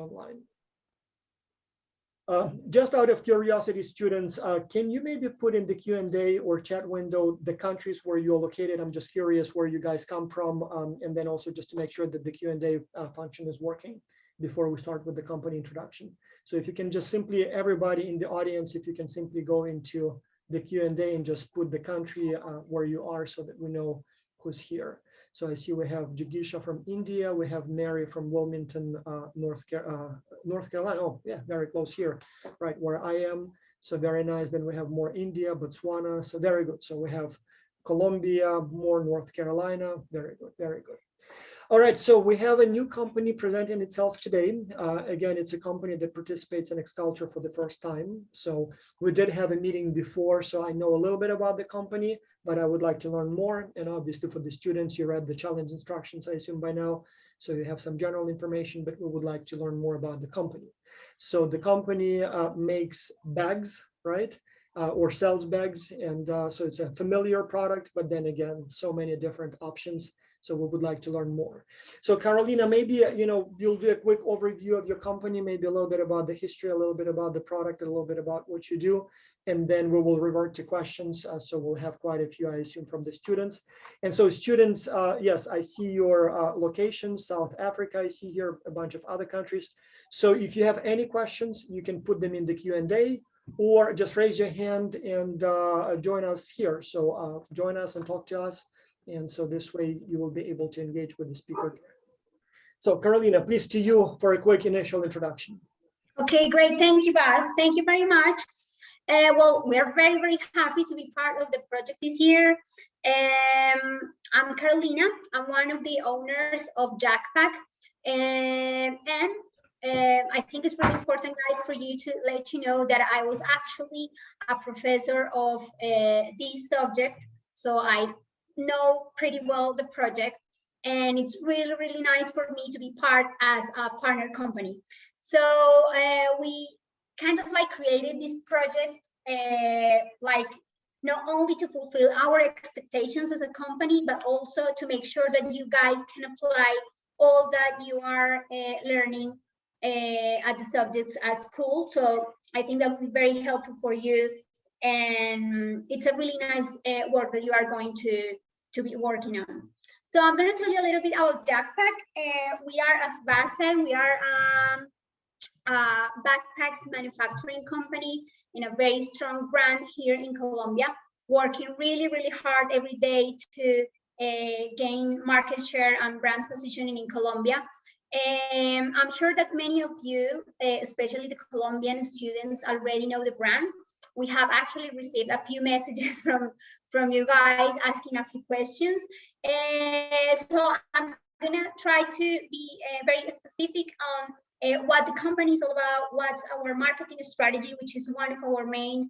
online. Just out of curiosity, students, can you maybe put in the Q&A or chat window the countries where you're located? I'm just curious where you guys come from, and then also just to make sure that the Q&A function is working before we start with the company introduction. So if you can just simply, everybody in the audience, if you can simply go into the Q&A and just put the country where you are so that we know who's here. So I see we have Jigisha from India. We have Mary from Wilmington, North Carolina. Oh, yeah, very close here, right where I am. So very nice. Then we have more India, Botswana. So very good. So we have Colombia, more North Carolina. Very good, very good. All right, so we have a new company presenting itself today. Again, it's a company that participates in Xculture for the first time. So we did have a meeting before, so I know a little bit about the company, but I would like to learn more. And obviously for the students, you read the challenge instructions, I assume by now. So you have some general information, but we would like to learn more about the company. So the company makes bags, right? Or sells bags. And so it's a familiar product, but then again, so many different options. So we would like to learn more. So Carolina, maybe, you'll do a quick overview of your company, maybe a little bit about the history, a little bit about the product, a little bit about what you do, and then we will revert to questions. So we'll have quite a few, I assume, from the students. And so students, yes, I see your location, South Africa. I see here a bunch of other countries. So if you have any questions, you can put them in the Q&A or just raise your hand and join us here. So join us and talk to us. And so this way you will be able to engage with the speaker. So Carolina, please to you for a quick initial introduction. Okay, great. Thank you, Bas. Thank you very much. Well, we're very, very happy to be part of the project this year. I'm Carolina. I'm one of the owners of JacPack. And I think it's really important, guys, for you to let you know that I was actually a professor of this subject. So I know pretty well the project, and it's really, really nice for me to be part as a partner company. So we kind of like created this project like not only to fulfill our expectations as a company, but also to make sure that you guys can apply all that you are learning at the subjects at school. So I think that will be very helpful for you, and it's a really nice work that you are going to be working on. So I'm going to tell you a little bit about JacPack. We are, as Bas said, we are a backpacks manufacturing company in a very strong brand here in Colombia, working really, really hard every day to gain market share and brand positioning in Colombia. And I'm sure that many of you, especially the Colombian students, already know the brand. We have actually received a few messages from you guys asking a few questions. So I'm gonna try to be very specific on what the company is all about, what's our marketing strategy, which is one of our main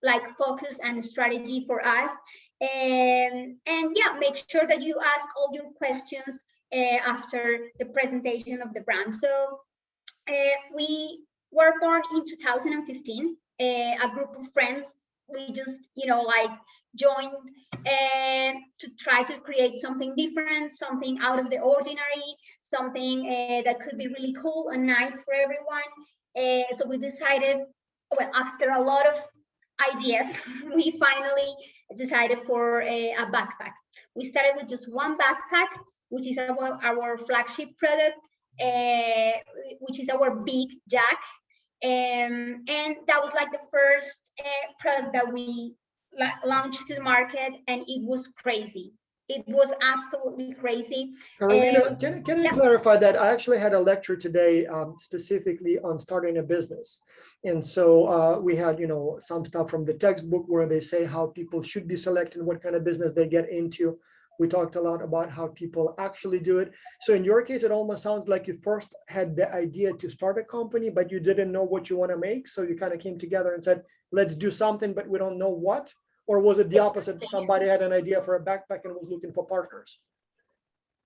like focus and strategy for us. And yeah, make sure that you ask all your questions after the presentation of the brand. So we were born in 2015, a group of friends. We just, like joined to try to create something different, something out of the ordinary, something that could be really cool and nice for everyone. So we decided, well, after a lot of ideas, we finally decided for a backpack. We started with just one backpack, which is our flagship product, which is our big Jack. And that was like the first product that we launched to the market, and it was crazy. It was absolutely crazy. Carolina, can I clarify that? I actually had a lecture today specifically on starting a business. And so we had, some stuff from the textbook where they say how people should be selecting what kind of business they get into. We talked a lot about how people actually do it. So in your case, it almost sounds like you first had the idea to start a company, but you didn't know what you want to make. So you kind of came together and said, let's do something, but we don't know what. Or was it the opposite? Somebody had an idea for a backpack and was looking for partners?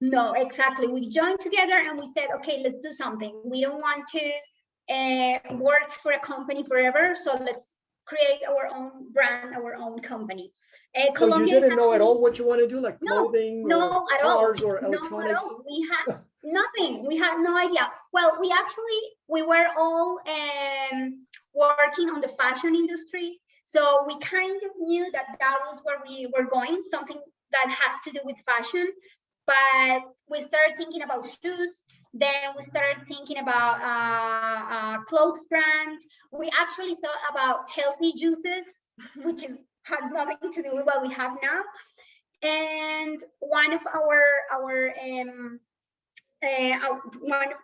No, exactly. We joined together and we said, okay, let's do something. We don't want to work for a company forever. So let's create our own brand, our own company. So you didn't know at all what you want to do, like clothing, or cars, or electronics? No, at all. Nothing. We had no idea. Well, we were all working on the fashion industry. So we kind of knew that that was where we were going, something that has to do with fashion. But we started thinking about shoes. Then we started thinking about clothes brand. We actually thought about healthy juices, which has nothing to do with what we have now. And one of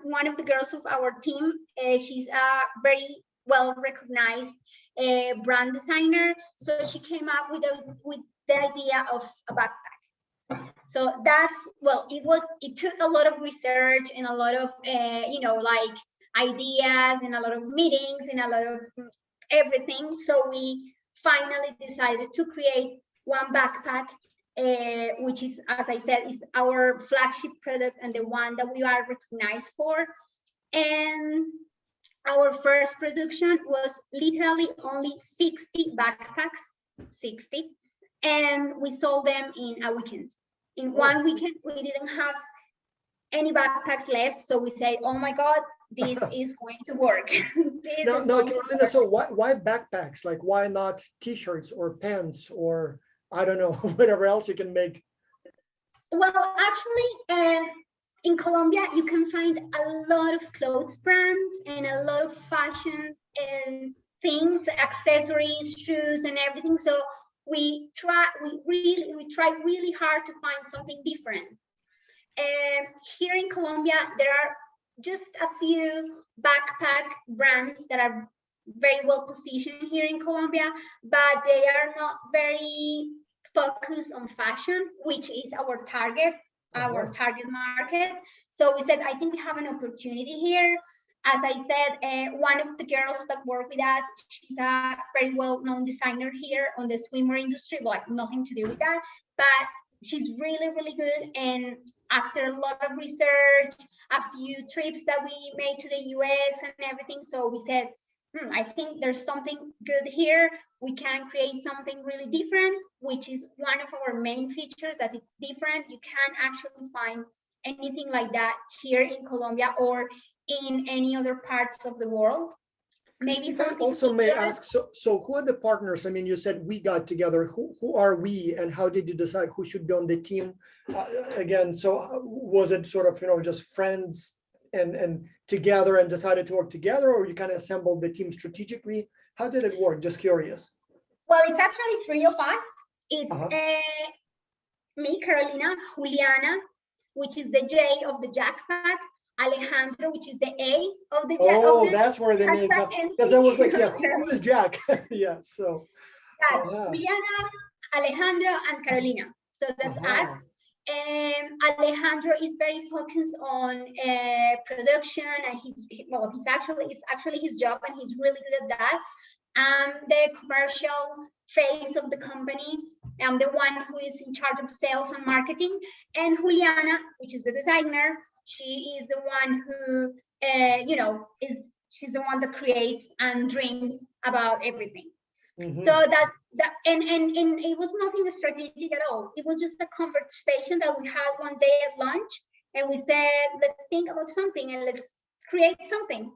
one of the girls of our team, she's a very well recognized brand designer. So she came up with the idea of a backpack. So that's, well, it took a lot of research and a lot of like ideas and a lot of meetings and a lot of everything. So we finally decided to create one backpack, which is, as I said, is our flagship product and the one that we are recognized for. And our first production was literally only 60 backpacks, 60, and we sold them in a weekend. In one weekend, we didn't have any backpacks left, so we said, "Oh my God, this is going to work." No, Carolina, so why backpacks? Like, why not t-shirts or pants or I don't know, whatever else you can make? Well, actually, in Colombia, you can find a lot of clothes brands and a lot of fashion and things, accessories, shoes, and everything. So we tried really hard to find something different. And here in Colombia, there are just a few backpack brands that are very well positioned here in Colombia, but they are not very focused on fashion, which is our target market. So we said, I think we have an opportunity here. As I said, one of the girls that work with us, she's a very well-known designer here on the swimwear industry, like nothing to do with that, but she's really, really good. And after a lot of research, a few trips that we made to the US and everything, so we said, I think there's something good here. We can create something really different, which is one of our main features, that it's different. You can't actually find anything like that here in Colombia or in any other parts of the world. Maybe if I also may ask, so who are the partners? I mean, you said we got together. Who are we, and how did you decide who should be on the team? Again, so was it sort of just friends and together and decided to work together, or you kind of assembled the team strategically? How did it work? Just curious. Well, it's actually three of us. It's me, Carolina, Juliana, which is the J of the JacPack, Alejandro, which is the A of the Jack. Oh, that's where the name comes. Because I was like, yeah, who is Jack? Yeah, so. Juliana, Alejandro, and Carolina. So that's us. And Alejandro is very focused on production, and it's actually his job, and he's really good at that. The commercial phase of the company. I'm the one who is in charge of sales and marketing. And Juliana, which is the designer, she is the one who, she's the one that creates and dreams about everything. So that's that, and it was nothing strategic at all. It was just a conversation that we had one day at lunch, and we said, let's think about something and let's create something.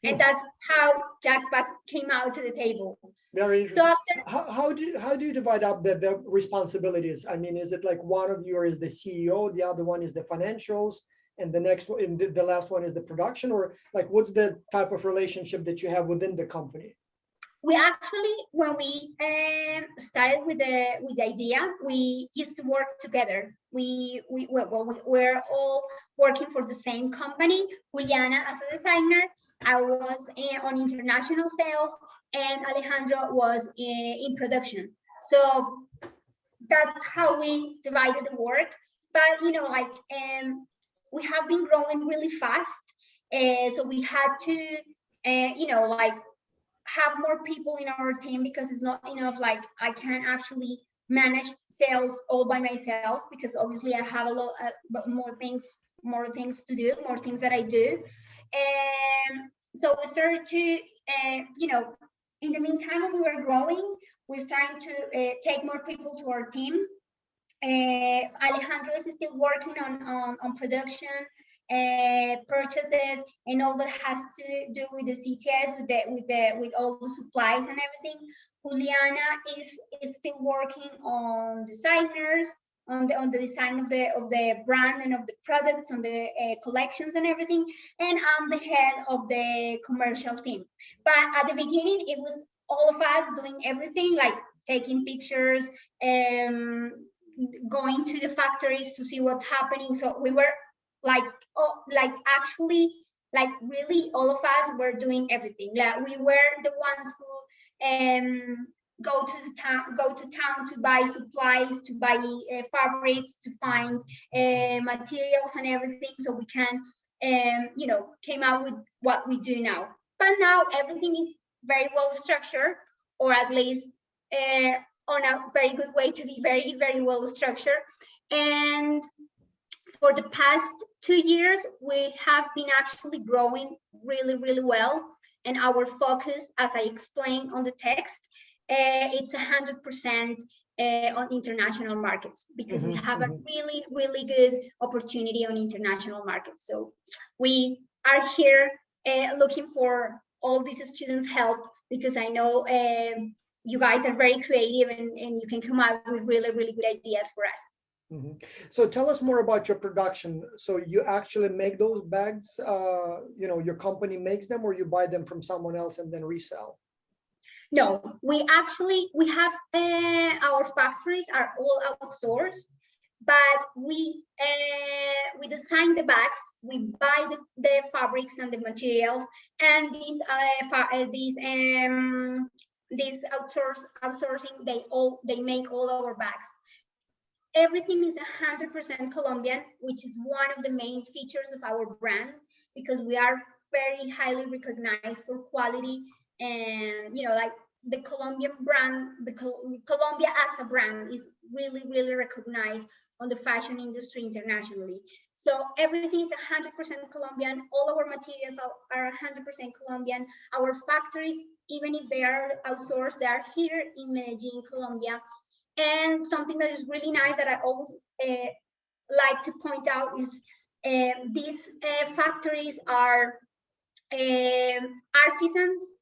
And that's how JacPack came out to the table. Very interesting. So after, how do you divide up the responsibilities? I mean, is it like one of you is the CEO, the other one is the financials, and the next one, the last one is the production, or like what's the type of relationship that you have within the company? We actually, when we started with the idea, we used to work together. We're all working for the same company. Juliana as a designer, I was on international sales, and Alejandro was in production. So that's how we divided the work. But we have been growing really fast, so we had to have more people in our team, because it's not enough. Like, I can't actually manage sales all by myself, because obviously I have a lot more things to do, more things that I do. And so we started to, in the meantime, when we were growing, we're starting to take more people to our team. Alejandro is still working on production, purchases and all that has to do with the CTS, with all the supplies and everything. Juliana is still working on designers, on the design of the brand and of the products, on the collections and everything. And I'm the head of the commercial team. But at the beginning, it was all of us doing everything, like taking pictures, going to the factories to see what's happening. So we were like, actually, like really all of us were doing everything. Like we were the ones who go to town to buy supplies, to buy fabrics, to find materials and everything, so we can came out with what we do now. But now everything is very well structured, or at least on a very good way to be very, very well structured. And for the past 2 years, we have been actually growing really, really well. And our focus, as I explained on the text, it's 100% on international markets, because we have a really, really good opportunity on international markets. So we are here looking for all these students' help, because I know you guys are very creative and you can come up with really, really good ideas for us. So tell us more about your production. So you actually make those bags, your company makes them, or you buy them from someone else and then resell? No, we have our factories are all outsourced, but we design the bags, we buy the fabrics and the materials, and these outsourcing, they make all our bags. Everything is 100% Colombian, which is one of the main features of our brand, because we are very highly recognized for quality. And like the Colombian brand, Colombia as a brand is really, really recognized on the fashion industry internationally. So everything is 100% Colombian. All our materials are 100% Colombian. Our factories, even if they are outsourced, they are here in Medellin, Colombia. And something that is really nice that I always like to point out is these factories are artisans.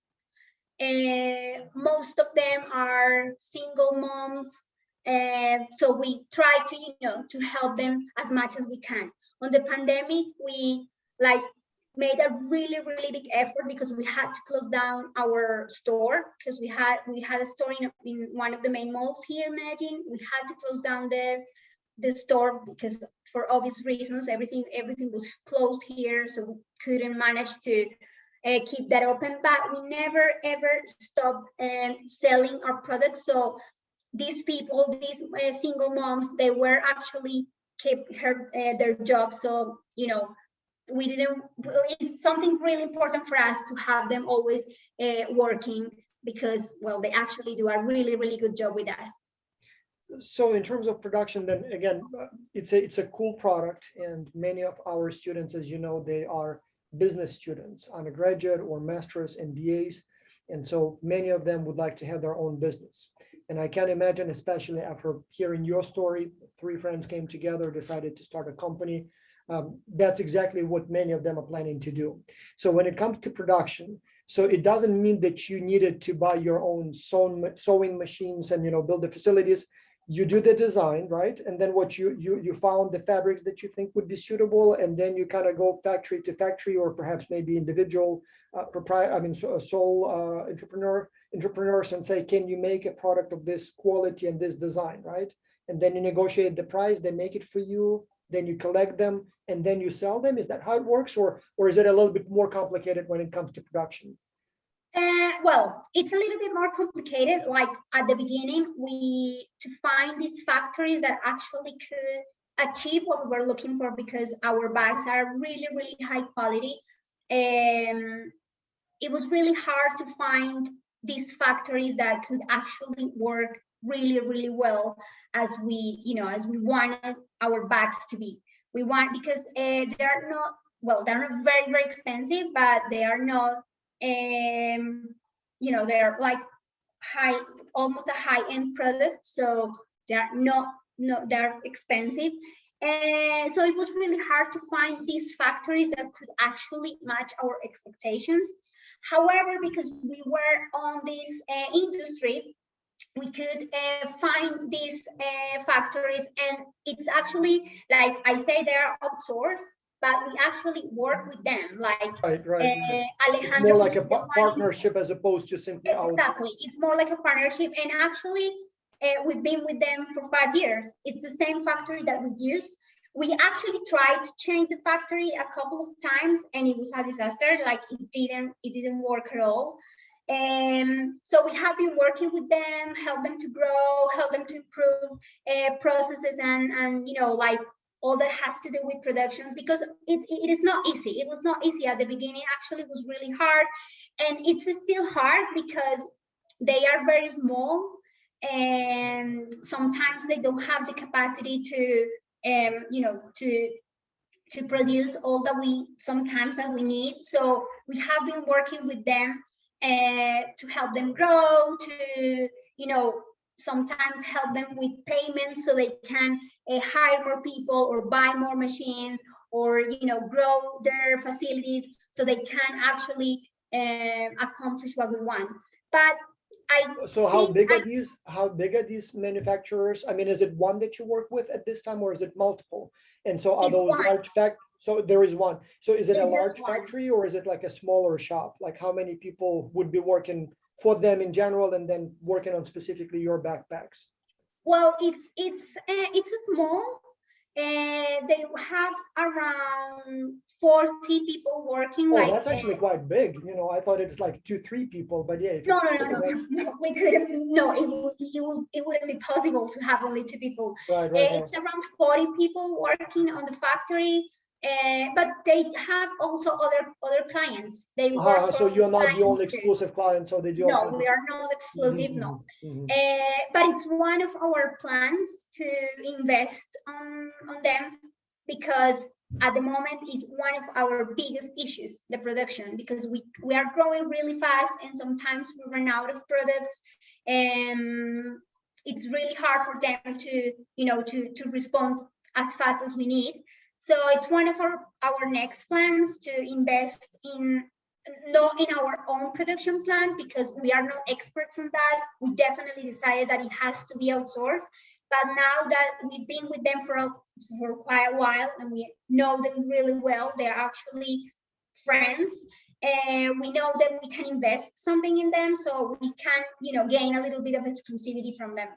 Most of them are single moms. So we try to help them as much as we can. On the pandemic, we made a really, really big effort, because we had to close down our store, because we had a store in one of the main malls here in Medellin. We had to close down the store because, for obvious reasons, everything was closed here, so we couldn't manage to keep that open. But we never ever stopped selling our products. So these people, these single moms, they were actually kept their jobs. So it's something really important for us to have them always working, because, well, they actually do a really, really good job with us. So in terms of production, then again, it's a cool product, and many of our students, as you know, they are business students, undergraduate or master's and BAs, and so many of them would like to have their own business. And I can imagine, especially after hearing your story, 3 friends came together, decided to start a company. That's exactly what many of them are planning to do. So when it comes to production, so it doesn't mean that you needed to buy your own sewing machines and build the facilities. You do the design, right? And then what you found the fabrics that you think would be suitable, and then you kind of go factory to factory, or perhaps maybe individual sole entrepreneurs, and say, can you make a product of this quality and this design, right? And then you negotiate the price, they make it for you, then you collect them, and then you sell them. Is that how it works, or is it a little bit more complicated when it comes to production? Well, it's a little bit more complicated. Like at the beginning, to find these factories that actually could achieve what we were looking for, because our bags are really, really high quality. It was really hard to find these factories that could actually work really, really well as we wanted our bags to be. Because they're not very, very expensive, but they are not, they're like almost a high-end product. So they're they're expensive. So it was really hard to find these factories that could actually match our expectations. However, because we were on this industry, we could find these factories, and it's actually, like I say, they are outsourced, but we actually work with them. Like Right, right. It's Alejandro, more which like a is the one, partnership as opposed to simply out. exactly. It's more like a partnership, and actually, we've been with them for 5 years. It's the same factory that we use. We actually tried to change the factory a couple of times, and it was a disaster. Like it didn't work at all. So we have been working with them, help them to grow, help them to improve processes, and like all that has to do with productions, because it is not easy. It was not easy at the beginning. Actually, it was really hard, and it's still hard because they are very small, and sometimes they don't have the capacity to to produce all that we need. So we have been working with them to help them grow, to sometimes help them with payments so they can hire more people or buy more machines, or grow their facilities so they can actually accomplish what we want. But So how big are these manufacturers? I mean, is it one that you work with at this time, or is it multiple? And so are those large so there is one. So is it a large factory, or is it like a smaller shop? Like how many people would be working for them in general and then working on specifically your backpacks? Well, it's a small. They have around 40 people working. Oh, that's actually quite big. I thought it was like 2-3 people, but yeah. No, we couldn't. No, it wouldn't be possible to have only 2 people. Right. It's around 40 people working on the factory, but they have also other clients. They work so you're not the only too. exclusive client, so they do. No, we are not exclusive. No, but it's one of our plans to invest on them, because at the moment is one of our biggest issues, the production, because we are growing really fast, and sometimes we run out of products, and it's really hard for them to respond as fast as we need. So it's one of our next plans to invest not in our own production plant, because we are not experts on that. We definitely decided that it has to be outsourced. But now that we've been with them for quite a while, and we know them really well, they're actually friends, and we know that we can invest something in them, so we can gain a little bit of exclusivity from them.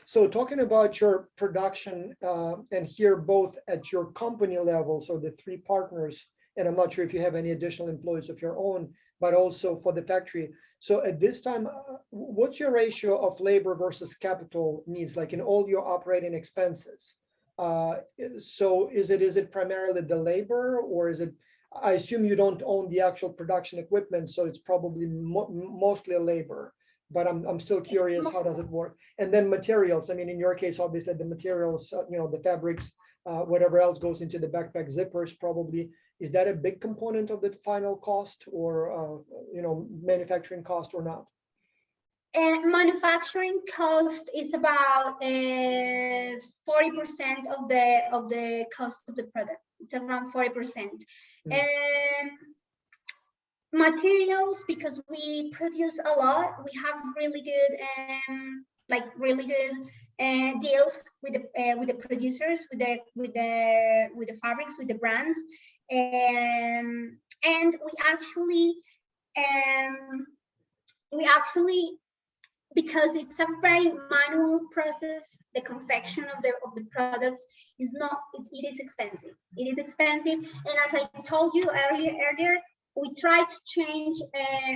So talking about your production, and here both at your company level, so the 3 partners, and I'm not sure if you have any additional employees of your own, but also for the factory. So at this time, what's your ratio of labor versus capital needs, like in all your operating expenses? So is it primarily the labor, or is it, I assume you don't own the actual production equipment, so it's probably mostly labor, but I'm still curious, how does it work? And then materials, I mean, in your case, obviously the materials, the fabrics, whatever else goes into the backpack zippers probably. Is that a big component of the final cost, or manufacturing cost, or not? Manufacturing cost is about 40% of the cost of the product. It's around 40%. And materials, because we produce a lot, we have really good deals with the producers, with the fabrics, with the brands, and we actually, because it's a very manual process, the confection of the products is not, it is expensive. It is expensive, and as I told you earlier, we tried to change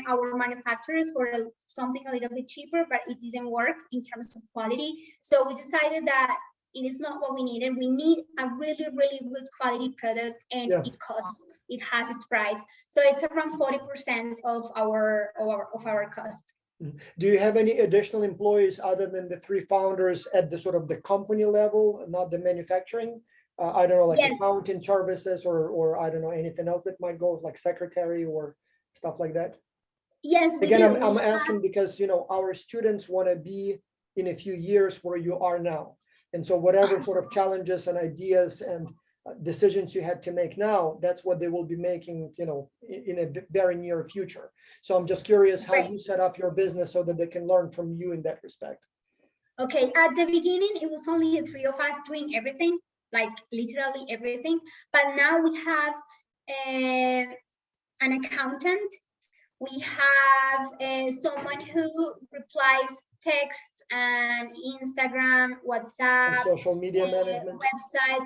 our manufacturers for something a little bit cheaper, but it didn't work in terms of quality. So we decided that it is not what we needed. We need a really, really good quality product, and it has its price. So it's around 40% of our cost. Do you have any additional employees other than the 3 founders at the sort of the company level, not the manufacturing? I don't know, like accounting services, or I don't know, anything else that might go, like secretary or stuff like that? Yes. Again, I'm asking because, our students want to be in a few years where you are now. And so whatever sort of challenges and ideas and decisions you had to make now, that's what they will be making, in a very near future. So I'm just curious how Right. you set up your business so that they can learn from you in that respect. Okay, at the beginning, it was only the three of us doing everything, like literally everything. But now we have an accountant. We have someone who replies texts and Instagram, And WhatsApp, social media management. website.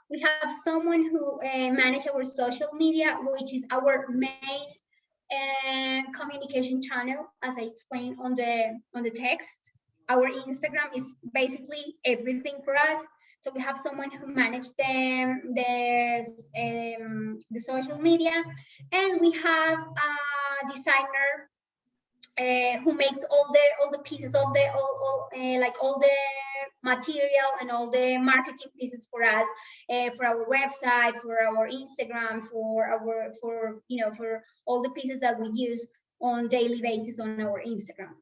We have someone who manages our social media, which is our main communication channel, as I explained on the text. Our Instagram is basically everything for us. So we have someone who manages the social media, and we have a designer who makes all the pieces of all the material and all the marketing pieces for us, for our website, for our Instagram, for all the pieces that we use on daily basis on our Instagram.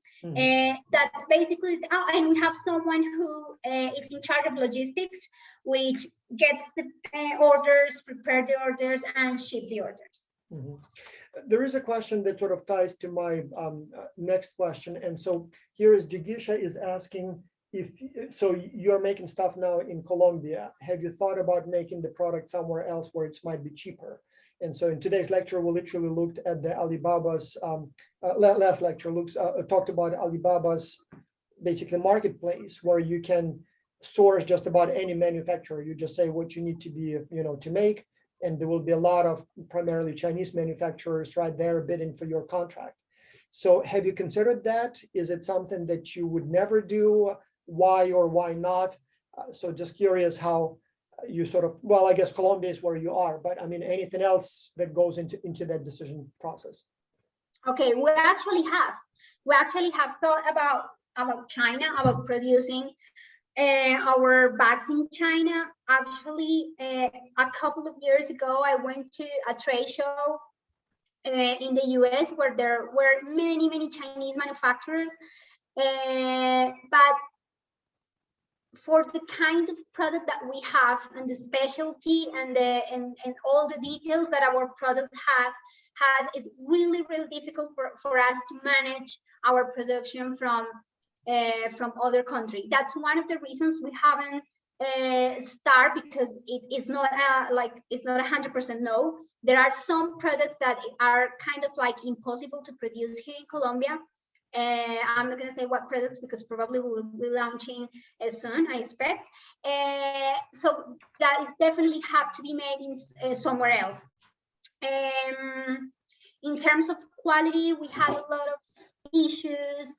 That's basically it. Oh, and we have someone who is in charge of logistics, which gets the orders, prepare the orders, and ship the orders. There is a question that sort of ties to my next question. And so here is Jigisha is asking, so you're making stuff now in Colombia. Have you thought about making the product somewhere else where it might be cheaper? And so in today's lecture, we literally looked at the Alibaba's, last lecture talked about Alibaba's basically marketplace, where you can source just about any manufacturer. You just say what you need to be, to make, and there will be a lot of primarily Chinese manufacturers right there bidding for your contract. So have you considered that? Is it something that you would never do? Why or why not? So just curious how you sort of, well, I guess Colombia is where you are, but I mean, anything else that goes into that decision process? Okay, we actually have thought about China, about producing our bags in China. Actually, a couple of years ago, I went to a trade show in the US where there were many Chinese manufacturers, but for the kind of product that we have and the specialty and all the details that our product has is really difficult for us to manage our production from other country. That's one of the reasons we haven't start, because it is not it's not 100% no. There are some products that are kind of like impossible to produce here in Colombia. I'm not going to say what products because probably we will be launching soon, I expect. So that is definitely have to be made in somewhere else. In terms of quality, we had a lot of issues.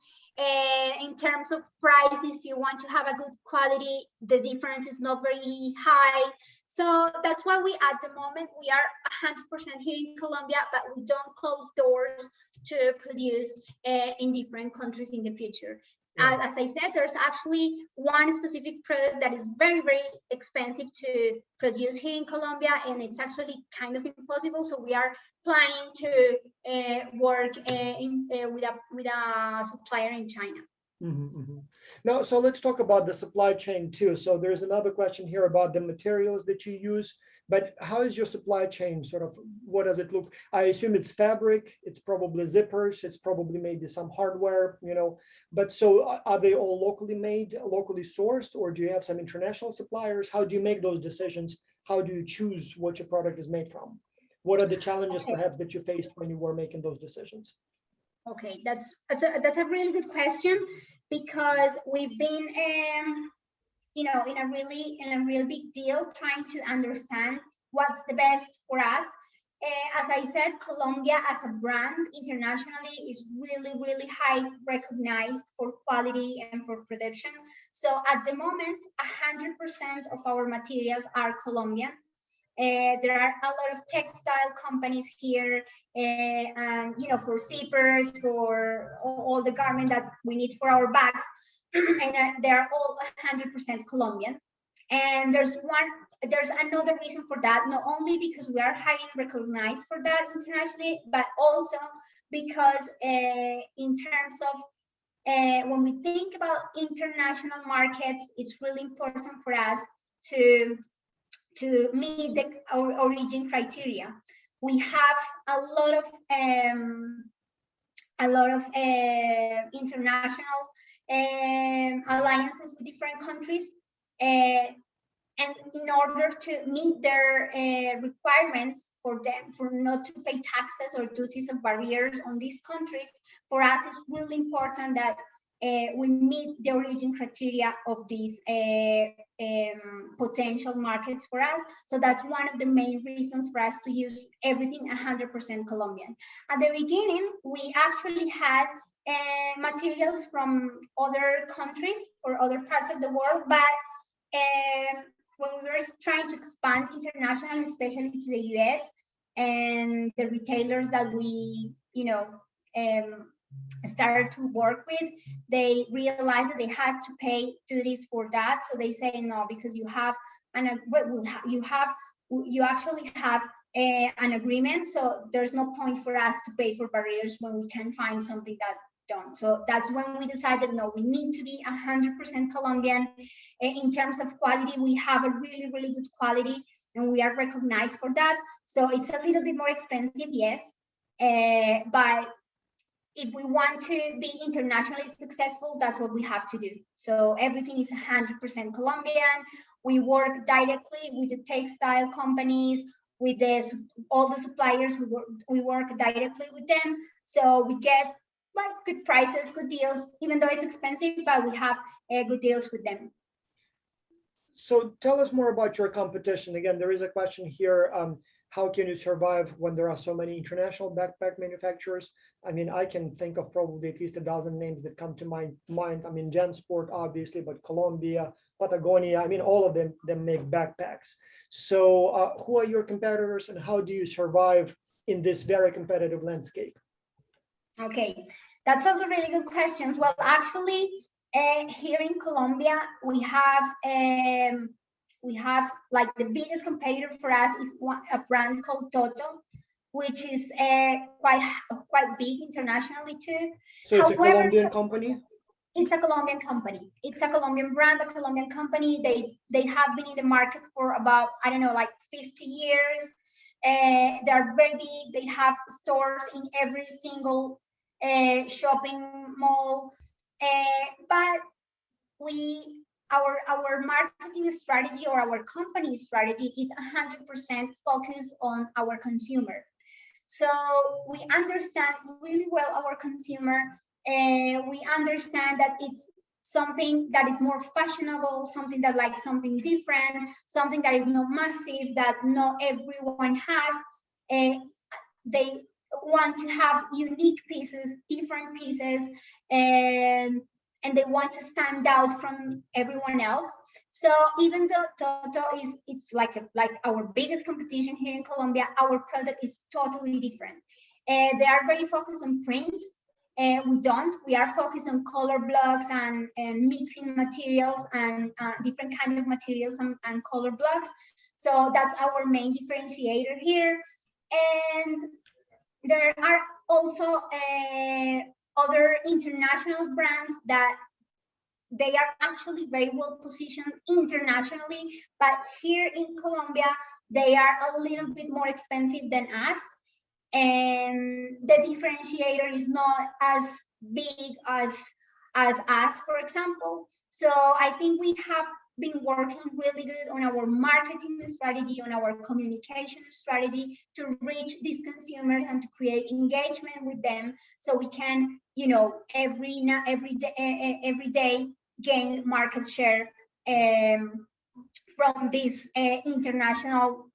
In terms of prices, if you want to have a good quality, the difference is not very high. So that's why at the moment, we are 100% here in Colombia, but we don't close doors to produce in different countries in the future. As I said, there's actually one specific product that is very expensive to produce here in Colombia, and it's actually kind of impossible. So we are planning to work with a supplier in China. Now, so let's talk about the supply chain too. So there's another question here about the materials that you use, but how is your supply chain sort of, what does it look? I assume it's fabric, it's probably zippers, it's probably maybe some hardware, but so are they all locally made, locally sourced, or do you have some international suppliers? How do you make those decisions? How do you choose what your product is made from? What are the challenges perhaps that you faced when you were making those decisions? Okay, that's a really good question, because we've been in a real big deal trying to understand what's the best for us. As I said, Colombia as a brand internationally is really high recognized for quality and for production. So at the moment, 100% of our materials are Colombian. There are a lot of textile companies here, and for zippers, for all the garment that we need for our bags, and they're all 100% Colombian. And there's another reason for that, not only because we are highly recognized for that internationally, but also because in terms of when we think about international markets, it's really important for us to meet our origin criteria. We have a lot of international alliances with different countries, and in order to meet their requirements for them, for not to pay taxes or duties or barriers on these countries, for us it's really important that we meet the origin criteria of these potential markets for us. So that's one of the main reasons for us to use everything 100% Colombian. At the beginning, we actually had materials from other countries or other parts of the world, but when we were trying to expand internationally, especially to the US, and the retailers that we, started to work with, they realized that they had to pay duties for that. So they say no, because you actually have an agreement. So there's no point for us to pay for barriers when we can find something that don't. So that's when we decided, no, we need to be 100% Colombian. In terms of quality, we have a really, really good quality, and we are recognized for that. So it's a little bit more expensive, yes, but if we want to be internationally successful, that's what we have to do. So everything is 100% Colombian. We work directly with the textile companies, with all the suppliers. We work directly with them. So we get like good prices, good deals, even though it's expensive, but we have good deals with them. So tell us more about your competition. Again, there is a question here. How can you survive when there are so many international backpack manufacturers? I mean, I can think of probably at least a dozen names that come to my mind. I mean, JanSport, obviously, but Colombia, Patagonia, I mean, all of them make backpacks. So who are your competitors, and how do you survive in this very competitive landscape? Okay, that's also really good questions. Well, actually, here in Colombia, we have like the biggest competitor for us is a brand called Toto, which is quite big internationally too. So it's a Colombian company? It's a Colombian company. It's a Colombian brand, a Colombian company. They have been in the market for about, I don't know, like 50 years. They're very big. They have stores in every single shopping mall. But our marketing strategy, or our company strategy, is 100% focused on our consumer. So we understand really well our consumer. We understand that it's something that is more fashionable, something that likes something different, something that is not massive, that not everyone has. They want to have unique pieces, different pieces, and they want to stand out from everyone else. So even though Toto it's like our biggest competition here in Colombia, our product is totally different. They are very focused on prints. We are focused on color blocks and mixing materials and different kinds of materials and color blocks. So that's our main differentiator here. And there are also other international brands that they are actually very well positioned internationally, but here in Colombia, they are a little bit more expensive than us. And the differentiator is not as big as us, for example. So I think we have been working really good on our marketing strategy, on our communication strategy to reach these consumers and to create engagement with them, so we can, every day gain market share from these international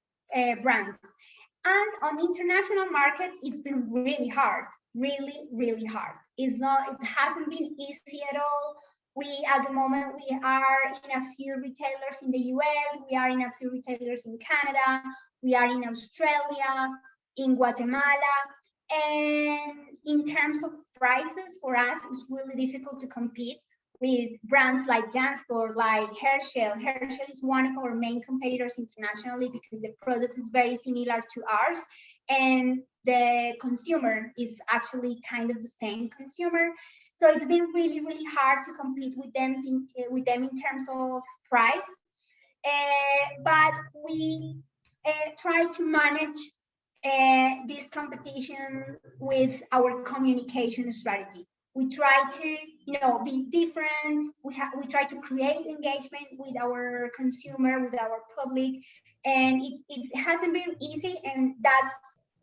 brands. And on international markets, it's been really hard, really, really hard. It hasn't been easy at all. At the moment, we are in a few retailers in the US, we are in a few retailers in Canada, we are in Australia, in Guatemala. And in terms of prices, for us, it's really difficult to compete with brands like JanSport, like Herschel. Herschel is one of our main competitors internationally because the product is very similar to ours. And the consumer is actually kind of the same consumer. So it's been really, really hard to compete with them in terms of price. But we try to manage this competition with our communication strategy. We try to, be different. We try to create engagement with our consumer, with our public, and it hasn't been easy. And that's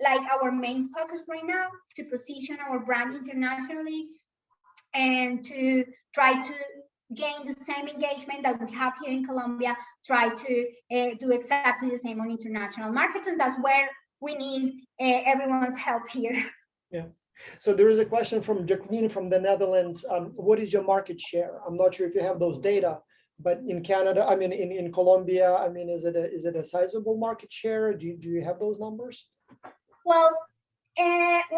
like our main focus right now, to position our brand internationally and to try to gain the same engagement that we have here in Colombia, try to do exactly the same on international markets. And that's where we need everyone's help here. Yeah. So there is a question from Jacqueline from the Netherlands. What is your market share? I'm not sure if you have those data, but in Canada, I mean, in Colombia, I mean, is it a sizable market share? Do you have those numbers? Well,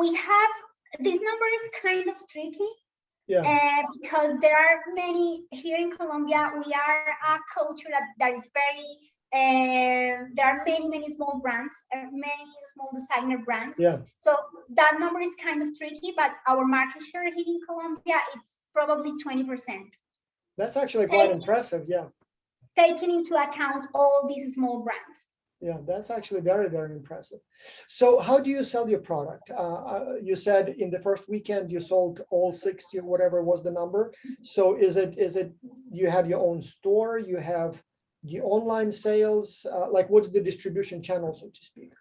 we have, this number is kind of tricky. Yeah. Because there are many here in Colombia. We are a culture that is very, there are many small brands, many small designer brands. Yeah. So that number is kind of tricky, but our market share here in Colombia, it's probably 20%. That's actually quite impressive. Yeah. Taking into account all these small brands. Yeah, that's actually very, very impressive. So how do you sell your product? You said in the first weekend you sold all 60 or whatever was the number. So is it you have your own store, you have the online sales, like what's the distribution channel, so to speak?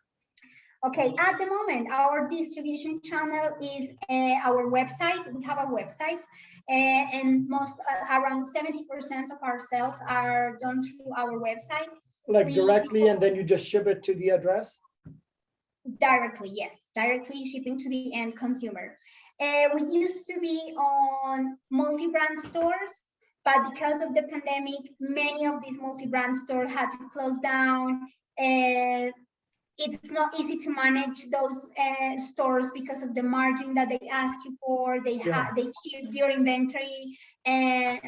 Okay, at the moment, our distribution channel is our website. We have a website, and around 70% of our sales are done through our website. Like directly, and then you just ship it to the address? Directly, yes. Directly shipping to the end consumer. We used to be on multi-brand stores, but because of the pandemic, many of these multi-brand stores had to close down. It's not easy to manage those stores because of the margin that they ask you for. They keep your inventory, and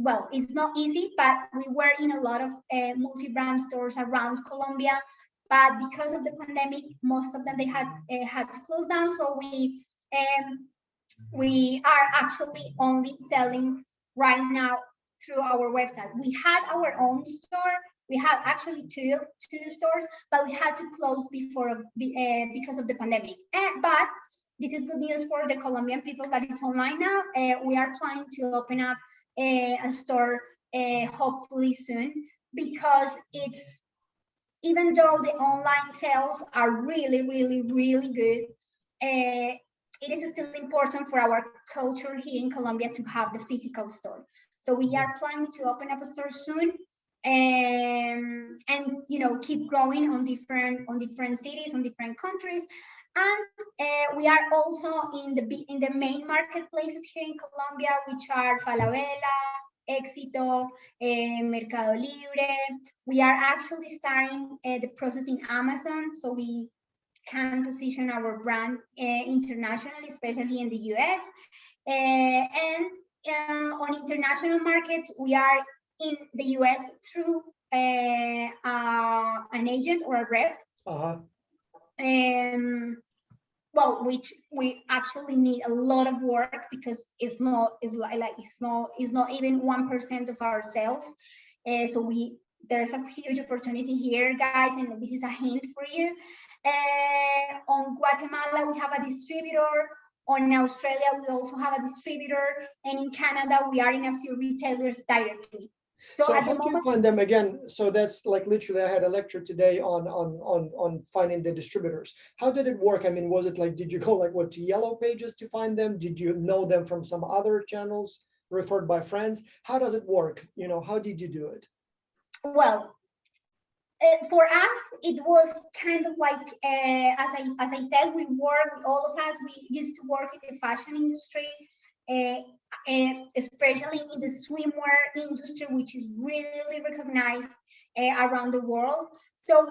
well, it's not easy. But we were in a lot of multi-brand stores around Colombia. But because of the pandemic, most of them they had to close down. So we are actually only selling right now through our website. We had our own store. We have actually two stores, but we had to close before because of the pandemic. But this is good news for the Colombian people that it's online now. We are planning to open up a store hopefully soon, because it's, even though the online sales are really good, it is still important for our culture here in Colombia to have the physical store. So we are planning to open up a store soon. And keep growing on different cities, on different countries. And we are also in the main marketplaces here in Colombia, which are Falabella, Éxito, Mercado Libre. We are actually starting the process in Amazon, so we can position our brand internationally, especially in the US. And on international markets, we are in the US through an agent or a rep. Well, which we actually need a lot of work, because it's not even 1% of our sales. So there's a huge opportunity here, guys, and this is a hint for you. On Guatemala, we have a distributor. On Australia, we also have a distributor, and in Canada, we are in a few retailers directly. So at the moment, you find them again. So that's like literally, I had a lecture today on finding the distributors. How did it work? I mean, was it like, did you go like to Yellow Pages to find them? Did you know them from some other channels referred by friends? How does it work? How did you do it? Well, for us, it was kind of like, as I said, all of us, we used to work in the fashion industry. Especially in the swimwear industry, which is really recognized around the world. So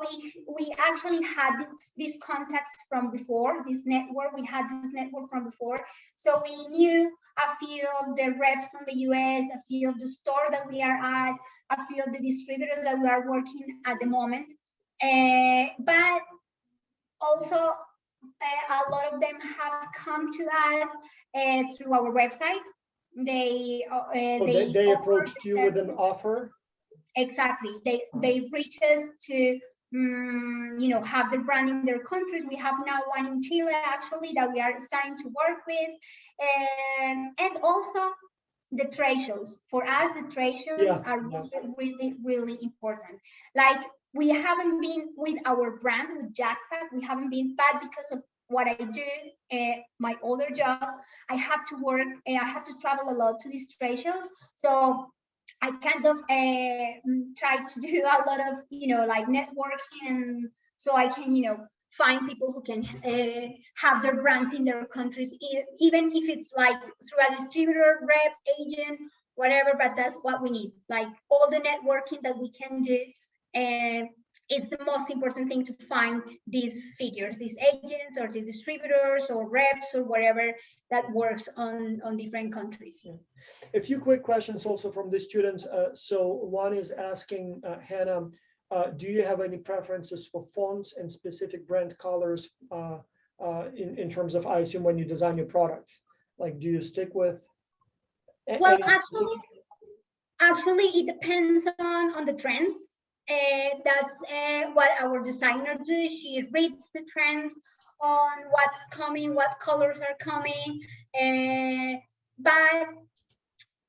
we actually had these contacts from before, this network. We had this network from before. So we knew a few of the reps on the US, a few of the stores that we are at, a few of the distributors that we are working at the moment. But also, a lot of them have come to us through our website. They they offer approached you with an services. offer? Exactly. They reach us to have their brand in their countries. We have now one in Chile actually that we are starting to work with, and also the trade shows. For us, the trade shows are really important. Like, we haven't been with our brand, with JacPack, we haven't been, but because of what I do, my older job, I have to work, I have to travel a lot to these trade shows. So I kind of try to do a lot of, like networking, and so I can, find people who can have their brands in their countries, even if it's like through a distributor, rep, agent, whatever, but that's what we need. Like, all the networking that we can do, is the most important thing to find these figures, these agents or the distributors or reps or whatever that works on different countries. Yeah. A few quick questions also from the students. So one is asking, Hannah, do you have any preferences for fonts and specific brand colors in terms of, I assume, when you design your products? Like, do you stick with? Well, actually, it depends on the trends. That's what our designer does. She reads the trends on what's coming, what colors are coming, but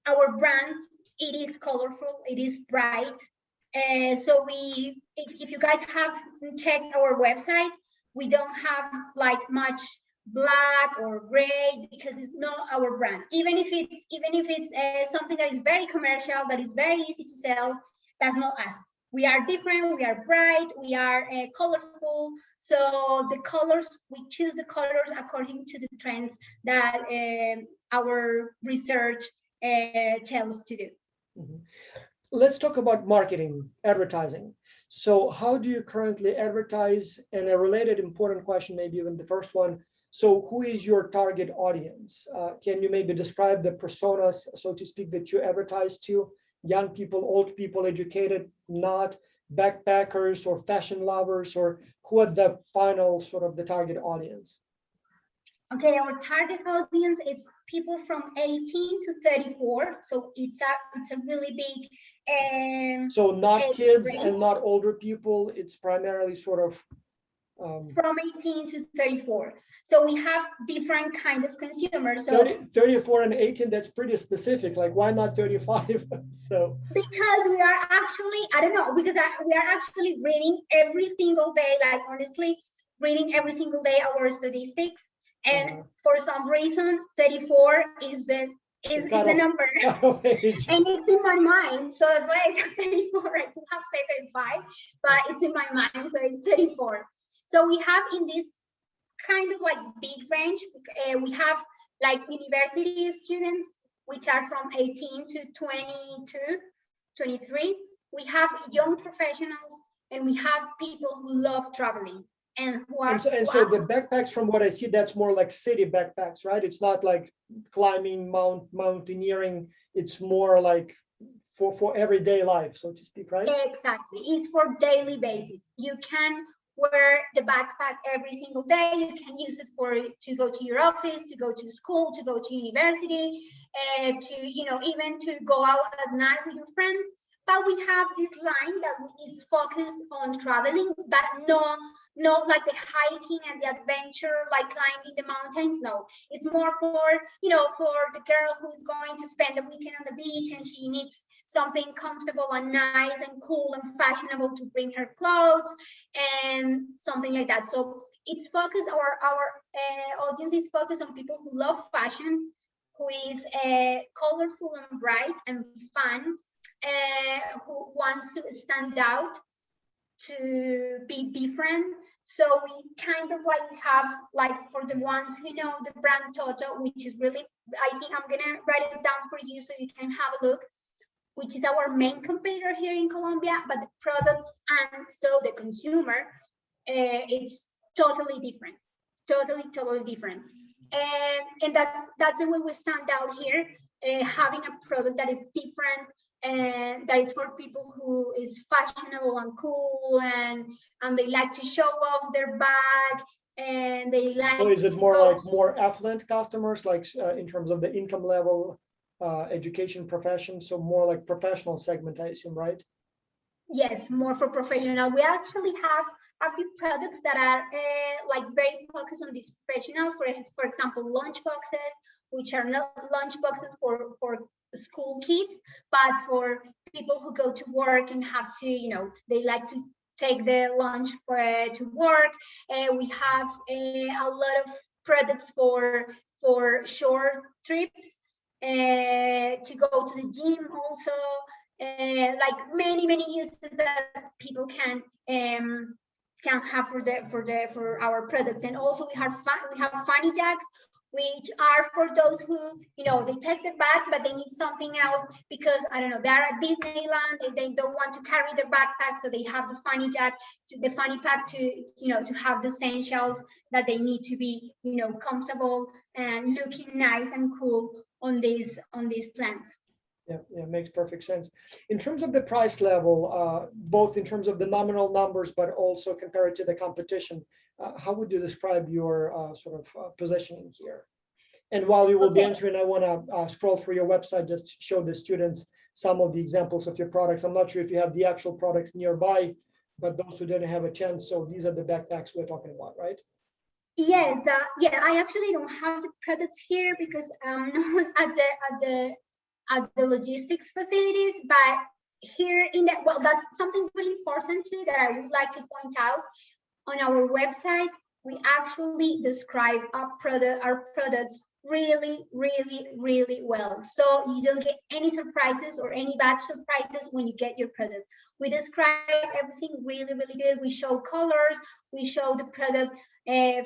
our brand, it is colorful, it is bright. So if you guys have checked our website, we don't have like much black or gray, because it's not our brand. Even if it's something that is very commercial, that is very easy to sell, that's not us. We are different, we are bright, we are colorful. So the colors, we choose the colors according to the trends that our research tells to do. Mm-hmm. Let's talk about marketing, advertising. So how do you currently advertise? And a related important question, maybe even the first one. So who is your target audience? Can you maybe describe the personas, so to speak, that you advertise to? Young people, old people, educated, not, backpackers or fashion lovers, or who are the final sort of the target audience? Okay, our target audience is people from 18 to 34. So it's a really big so not kids range. And not older people. It's primarily sort of from 18 to 34. So we have different kind of consumers. So 34 and 18, that's pretty specific. Like, why not 35? So because we are actually, I don't know, because we are actually reading every single day, like honestly, reading every single day our statistics. And for some reason, 34 is the number. And it's in my mind. So that's why I said 34. I could have said 35, but it's in my mind. So it's 34. So we have in this kind of like big range, we have like university students, which are from 18 to 22, 23. We have young professionals, and we have people who love traveling. And so the backpacks, from what I see, that's more like city backpacks, right? It's not like climbing, mountaineering. It's more like for everyday life, so to speak, right? Exactly. It's for daily basis. You can wear the backpack every single day. You can use it to go to your office, to go to school, to go to university, to even to go out at night with your friends. But we have this line that is focused on traveling, but not like the hiking and the adventure, like climbing the mountains. No, it's more for for the girl who's going to spend the weekend on the beach, and she needs something comfortable and nice and cool and fashionable to bring her clothes and something like that. So it's focused, our audience is focused on people who love fashion, who is colorful and bright and fun, who wants to stand out, to be different. So we kind of like have, like, for the ones who know the brand Toto, which is really, I think I'm gonna write it down for you so you can have a look, which is our main competitor here in Colombia, but the products and so the consumer, it's totally different, totally different. And that's the way we stand out here, having a product that is different, and that is for people who is fashionable and cool, and they like to show off their bag, and they like So is it to more go like more affluent customers, like in terms of the income level, education profession, so more like professional segment, I assume, right? Yes, more for professional. We actually have a few products that are like very focused on these professionals. For example, lunch boxes, which are not lunch boxes for school kids, but for people who go to work and have to, they like to take the lunch to work. We have a lot of products for short trips, to go to the gym also. Like many uses that people can have for our products. And also we have funny jacks, which are for those who they take the bag but they need something else because I don't know, they're at Disneyland, they don't want to carry their backpack, so they have the funny jack, the funny pack to to have the essentials that they need to be comfortable and looking nice and cool on these plants. Yeah, makes perfect sense. In terms of the price level, both in terms of the nominal numbers, but also compared to the competition, how would you describe your sort of positioning here? And while you will be answering, I want to scroll through your website just to show the students some of the examples of your products. I'm not sure if you have the actual products nearby, but those who didn't have a chance, so these are the backpacks we're talking about, right? Yes, I actually don't have the products here because I'm not at the logistics facilities, but here in that, well, that's something really important too that I would like to point out. On our website, we actually describe our products really well, so you don't get any surprises or any bad surprises when you get your product. We describe everything really good. We show colors, we show the product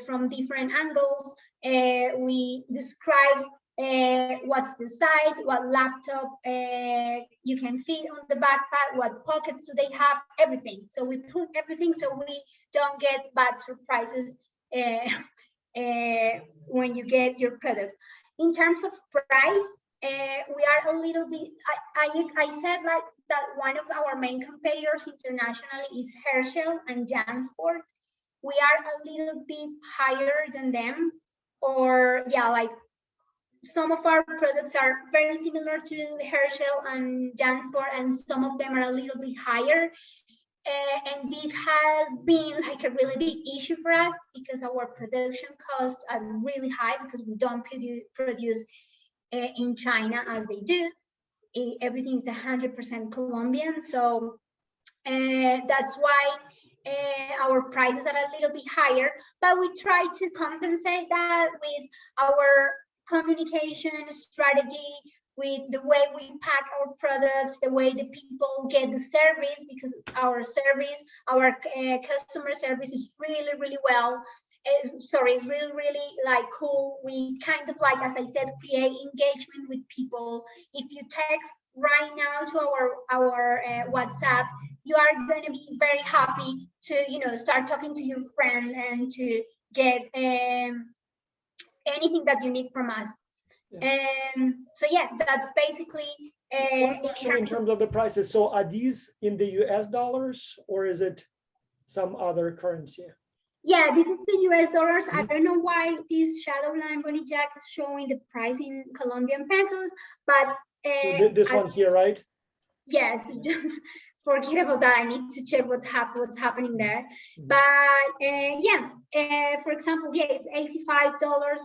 from different angles. We describe what's the size, what laptop you can fit on the backpack, what pockets do they have, everything. So we put everything so we don't get bad surprises when you get your product. In terms of price, we are a little bit, I said like that one of our main competitors internationally is Herschel and JanSport. We are a little bit higher than them, or yeah, like some of our products are very similar to Herschel and JanSport, and some of them are a little bit higher. And this has been like a really big issue for us because our production costs are really high because we don't produce in China as they do. Everything is 100% Colombian. So that's why our prices are a little bit higher, but we try to compensate that with our communication strategy, with the way we pack our products, the way the people get the service, because our customer service is really well. It's really like cool. We kind of like, as I said, create engagement with people. If you text right now to our WhatsApp, you are going to be very happy to start talking to your friend and to get anything that you need from us. So yeah, that's basically in terms of the prices. So are these in the US dollars or is it some other currency? Yeah, this is the US dollars. I don't know why this shadow line body jack is showing the price in Colombian pesos, but so this one here, right? Yes, just forget about that. I need to check what's happening there. But yeah, for example, yeah, it's $85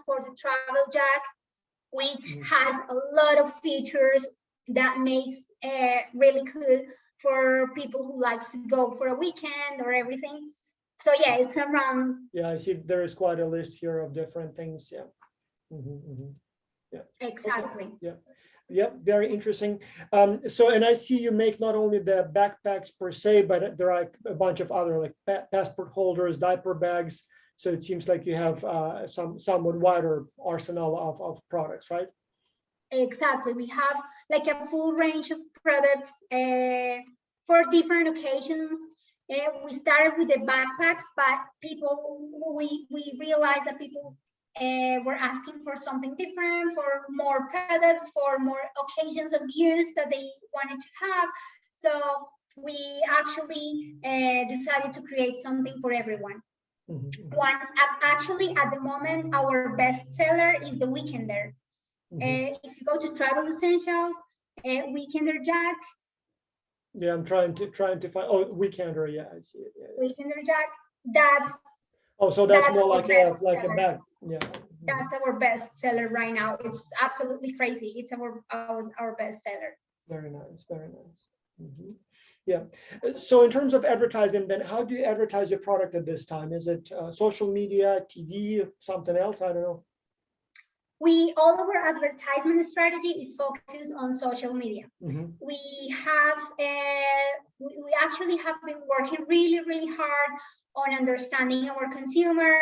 for the travel jack, which has a lot of features that makes really good for people who likes to go for a weekend or everything. So yeah, it's around. Yeah, I see there is quite a list here of different things. Yeah. Yeah. Exactly. Okay. Yeah. Yep, very interesting. So, and I see you make not only the backpacks per se, but there are a bunch of other like passport holders, diaper bags. So it seems like you have somewhat wider arsenal of products, right? Exactly. We have like a full range of products for different occasions. We started with the backpacks, but we realized that people were asking for something different, for more products, for more occasions of use that they wanted to have. So we actually decided to create something for everyone. Actually, at the moment, our best seller is the Weekender. If you go to Travel Essentials, Weekender Jack. Yeah, I'm trying to find. Oh, Weekender. Yeah, I see it. Yeah. Weekender Jack. That's. Oh, so that's more like a bag. Yeah. That's our best seller right now. It's absolutely crazy. It's our best seller. Very nice. Very nice. Yeah. So in terms of advertising, then how do you advertise your product at this time? Is it social media, TV, something else? I don't know. All of our advertisement strategy is focused on social media. We actually have been working really, really hard on understanding our consumer.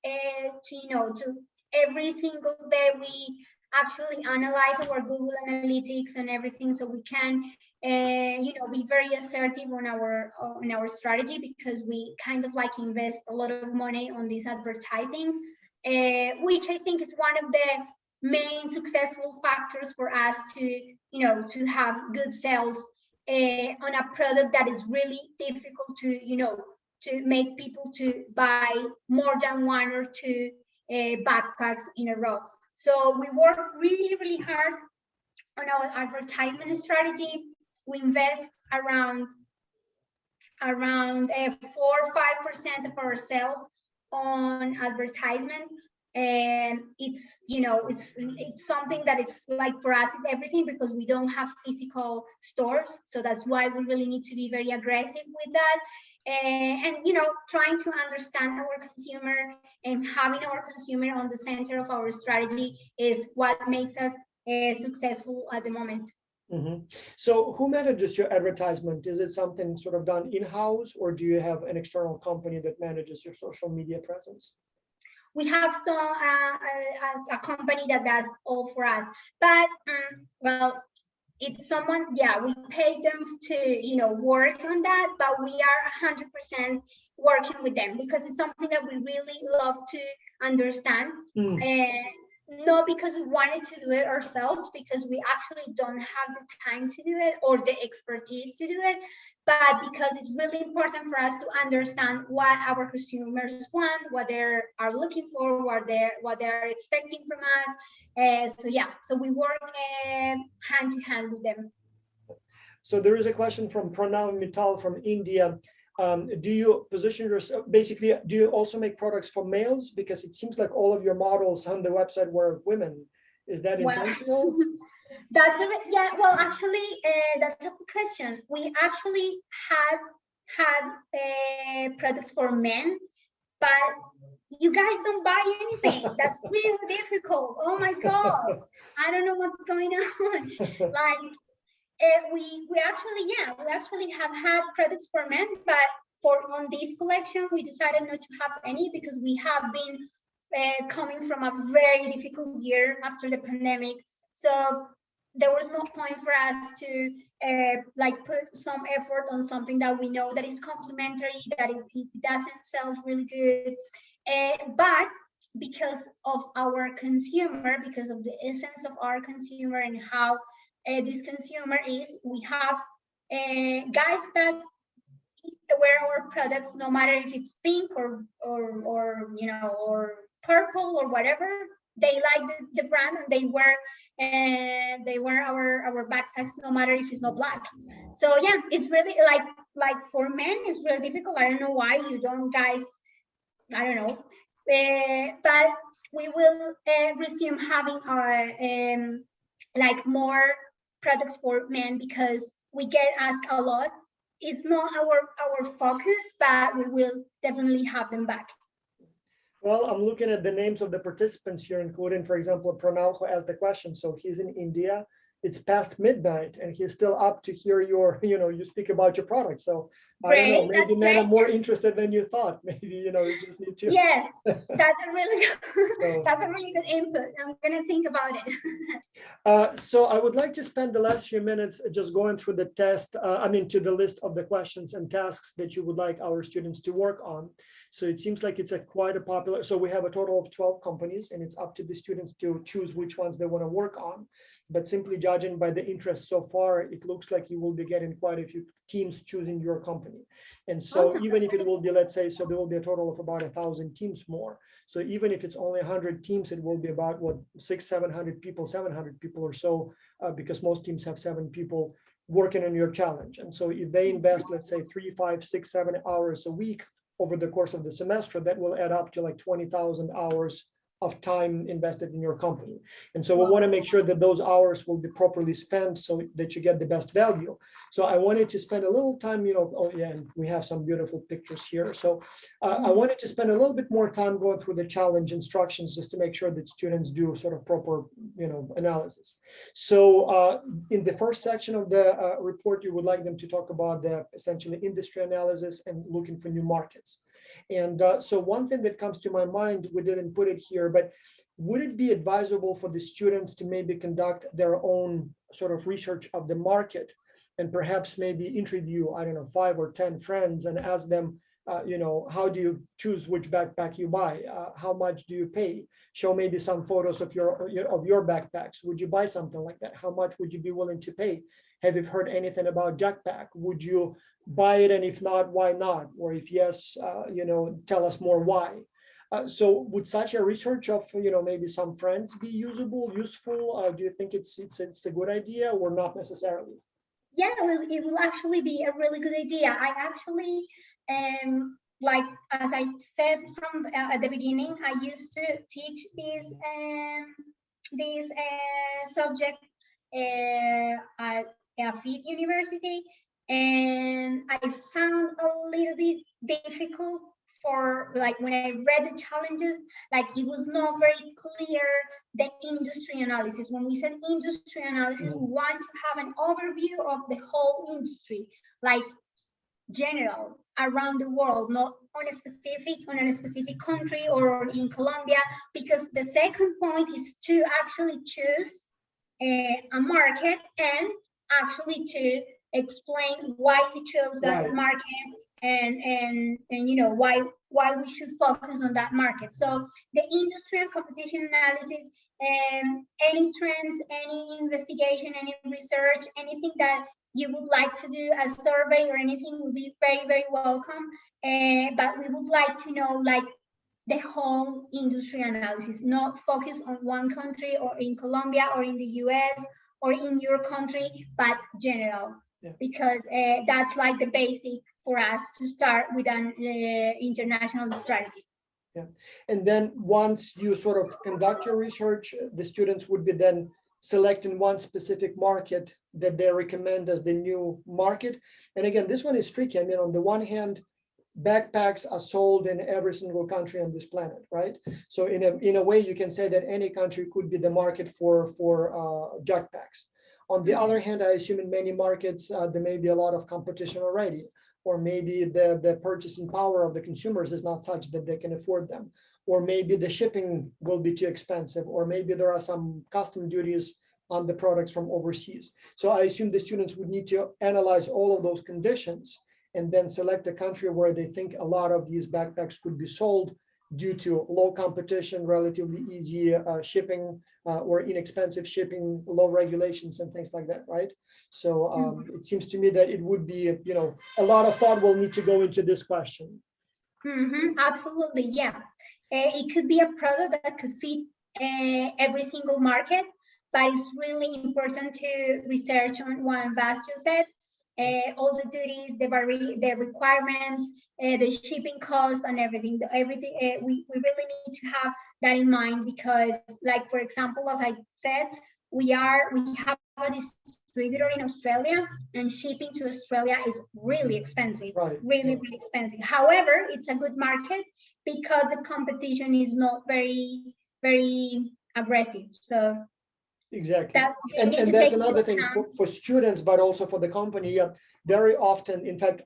To every single day we actually analyze our Google Analytics and everything, so we can be very assertive on our strategy, because we kind of like invest a lot of money on this advertising, which I think is one of the main successful factors for us to have good sales on a product that is really difficult to make people to buy more than one or two backpacks in a row. So we work really, really hard on our advertisement strategy. We invest around 4 or 5% of our sales on advertisement, and it's something that is like, for us, it's everything, because we don't have physical stores. So that's why we really need to be very aggressive with that. And trying to understand our consumer and having our consumer on the center of our strategy is what makes us successful at the moment. So who manages your advertisement? Is it something sort of done in-house, or do you have an external company that manages your social media presence? We have a company that does all for us, but well, it's someone, we pay them to work on that, but we are 100% working with them, because it's something that we really love to understand. Not because we wanted to do it ourselves, because we actually don't have the time to do it or the expertise to do it, but because it's really important for us to understand what our consumers want, what they are looking for, what they're expecting from us. So we work hand to hand with them. So there is a question from Pranav Mittal from India. Do you position yourself, basically, do you also make products for males? Because it seems like all of your models on the website were women. Is that intentional? Well, actually, that's a good question. We actually had products for men, but you guys don't buy anything. That's really difficult. Oh my God. I don't know what's going on. Like, we actually have had products for men, but on this collection we decided not to have any, because we have been coming from a very difficult year after the pandemic. So there was no point for us to put some effort on something that we know that is complementary, that it doesn't sell really good, but because of our consumer, because of the essence of our consumer and how this consumer is, we have guys that wear our products, no matter if it's pink or purple or whatever. They like the brand, and they wear our backpacks, no matter if it's not black. So yeah, it's really like for men, it's really difficult. I don't know why you don't, guys. I don't know, but we will resume having our more products for men, because we get asked a lot. It's not our focus, but we will definitely have them back. Well, I'm looking at the names of the participants here, including, for example, Pranav, who asked the question. So he's in India. It's past midnight, and he's still up to hear you speak about your product. So I don't know, Great, maybe that's men are great. more interested than you thought. Maybe, you know, you just need to. Yes, that's a really So, that's a really good input. I'm gonna think about it. so I would like to spend the last few minutes just going through the test, to the list of the questions and tasks that you would like our students to work on. So it seems like it's quite a popular, so we have a total of 12 companies, and it's up to the students to choose which ones they want to work on. But simply judging by the interest so far, it looks like you will be getting quite a few teams choosing your company. And so Awesome. even if it will be, let's say, so there will be a total of about 1,000 teams more. So even if it's only 100 teams, it will be about what, 700 people, 700 people or so, because most teams have 7 people working on your challenge. And so if they invest, let's say 3, 5, 6, 7 hours a week over the course of the semester, that will add up to like 20,000 hours of time invested in your company. And so we want to make sure that those hours will be properly spent so that you get the best value. So I wanted to spend a little time, oh yeah, and we have some beautiful pictures here. So I wanted to spend a little bit more time going through the challenge instructions just to make sure that students do sort of proper, analysis. So in the first section of the report, you would like them to talk about the essentially industry analysis and looking for new markets. And so one thing that comes to my mind, we didn't put it here, but would it be advisable for the students to maybe conduct their own sort of research of the market and perhaps maybe interview, I don't know, 5 or 10 friends and ask them, how do you choose which backpack you buy? How much do you pay? Show maybe some photos of your backpacks. Would you buy something like that? How much would you be willing to pay? Have you heard anything about JacPack? Would you buy it? And if not, why not? Or if yes, tell us more why. So would such a research of, maybe some friends be useful? Do you think it's a good idea or not necessarily? Yeah, it will actually be a really good idea. I actually, like as I said from at the beginning, I used to teach this subject at FIT University, and I found a little bit difficult for, like, when I read the challenges, like it was not very clear the industry analysis. When we said industry analysis, we want to have an overview of the whole industry, like general around the world, not on a specific country or in Colombia, because the second point is to actually choose a market and actually to explain why you chose that market and why we should focus on that market. So the industry and competition analysis, any trends, any investigation, any research, anything that you would like to do, a survey or anything, will be very, very welcome. But we would like to know, like, the whole industry analysis, not focus on one country or in Colombia or in the US or in your country, but general. Yeah. Because that's like the basic for us to start with an international strategy. Yeah. And then once you sort of conduct your research, the students would be then selecting one specific market that they recommend as the new market. And again, this one is tricky. I mean, on the one hand, backpacks are sold in every single country on this planet, right? So in a way, you can say that any country could be the market for JacPacks. On the other hand, I assume in many markets, there may be a lot of competition already, or maybe the purchasing power of the consumers is not such that they can afford them, or maybe the shipping will be too expensive, or maybe there are some custom duties on the products from overseas. So I assume the students would need to analyze all of those conditions and then select a country where they think a lot of these backpacks could be sold due to low competition, relatively easy shipping, or inexpensive shipping, low regulations and things like that, right? So it seems to me that it would be, a lot of thought will need to go into this question. Absolutely, yeah. It could be a product that could fit every single market, but it's really important to research on what Vasco said. All the duties, the requirements, the shipping cost, and everything. We really need to have that in mind, because, like, for example, as I said, we have a distributor in Australia, and shipping to Australia is really expensive, really expensive. However, it's a good market because the competition is not very, very aggressive. So exactly. And that's another thing for students, but also for the company. Very often, in fact,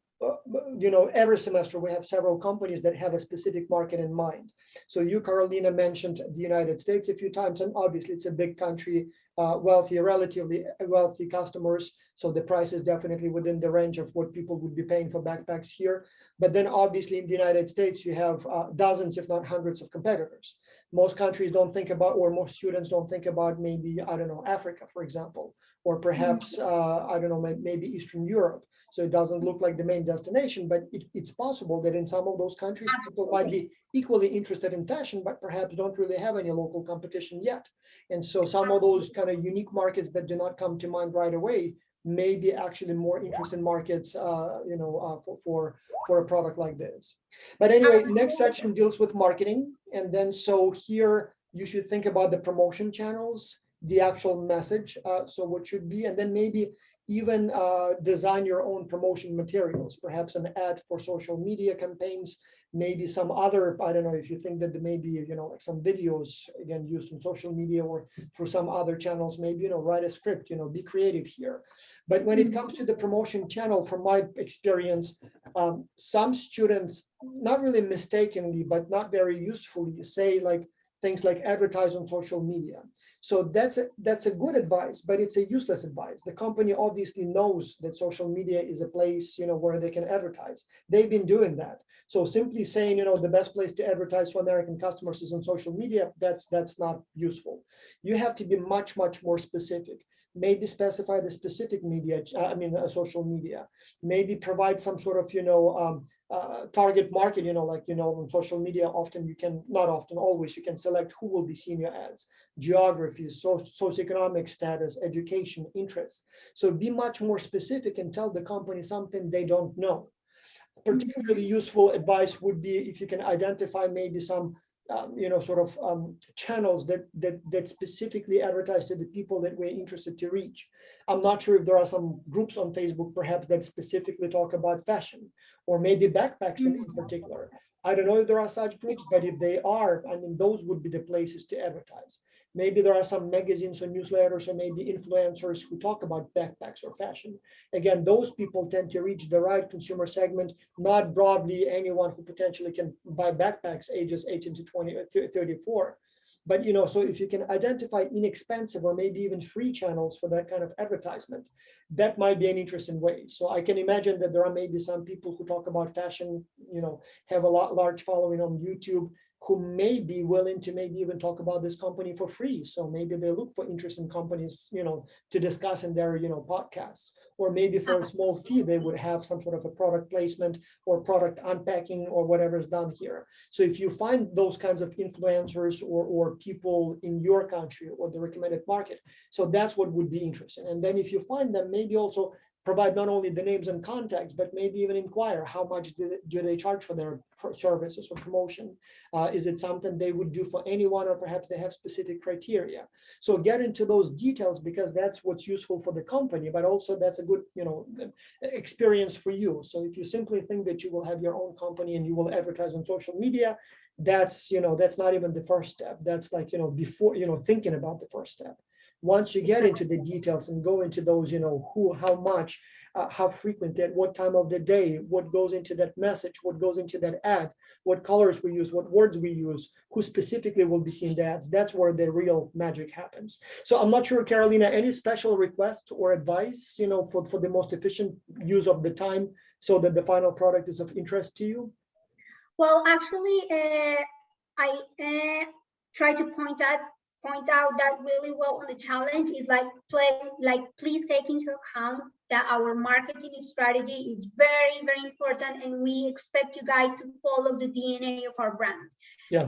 every semester we have several companies that have a specific market in mind. So you, Carolina, mentioned the United States a few times, and obviously it's a big country, wealthy, relatively wealthy customers. So the price is definitely within the range of what people would be paying for backpacks here. But then obviously in the United States, you have dozens, if not hundreds of competitors. Most countries don't think about, or most students don't think about maybe, I don't know, Africa, for example, or perhaps, I don't know, maybe Eastern Europe. So it doesn't look like the main destination, but it's possible that in some of those countries, people might be equally interested in fashion, but perhaps don't really have any local competition yet. And so some of those kind of unique markets that do not come to mind right away may be actually more interesting markets, for a product like this. But anyway, next section deals with marketing. And then so here you should think about the promotion channels, the actual message. So what should be, and then maybe even design your own promotion materials, perhaps an ad for social media campaigns, maybe some other, I don't know, if you think that there may be, like some videos, again, used in social media or through some other channels, maybe, write a script, be creative here. But when it comes to the promotion channel, from my experience, some students, not really mistakenly, but not very usefully, say like things like advertise on social media. So that's a good advice, but it's a useless advice. The company obviously knows that social media is a place, where they can advertise. They've been doing that. So simply saying, the best place to advertise for American customers is on social media, that's not useful. You have to be much, much more specific. Maybe specify the specific media, social media. Maybe provide some sort of, target market, on social media, often you can, not often, always, you can select who will be seeing your ads, geography, socioeconomic status, education, interests. So be much more specific and tell the company something they don't know. Particularly useful advice would be if you can identify maybe some channels that specifically advertise to the people that we're interested to reach. I'm not sure if there are some groups on Facebook perhaps that specifically talk about fashion, or maybe backpacks in particular. I don't know if there are such groups, but if they are, those would be the places to advertise. Maybe there are some magazines or newsletters or maybe influencers who talk about backpacks or fashion. Again, those people tend to reach the right consumer segment, not broadly anyone who potentially can buy backpacks ages 18 to 20 or 34. But so if you can identify inexpensive or maybe even free channels for that kind of advertisement, that might be an interesting way. So I can imagine that there are maybe some people who talk about fashion, have a large following on YouTube, who may be willing to maybe even talk about this company for free. So maybe they look for interesting companies, to discuss in their, podcasts. Or maybe for a small fee, they would have some sort of a product placement or product unpacking or whatever is done here. So if you find those kinds of influencers or people in your country or the recommended market, so that's what would be interesting. And then if you find them, maybe also provide not only the names and contacts, but maybe even inquire how much do they charge for their services or promotion. Is it something they would do for anyone, or perhaps they have specific criteria? So get into those details, because that's what's useful for the company, but also that's a good experience for you. So if you simply think that you will have your own company and you will advertise on social media, that's not even the first step. That's like before thinking about the first step. Once you get into the details and go into those, who, how much, how frequent, at what time of the day, what goes into that message, what goes into that ad, what colors we use, what words we use, who specifically will be seeing the ads, that's where the real magic happens. So I'm not sure, Carolina, any special requests or advice, for the most efficient use of the time so that the final product is of interest to you? Well, actually, I try to point out that really well on the challenge is please take into account that our marketing strategy is very, very important, and we expect you guys to follow the DNA of our brand. Yeah.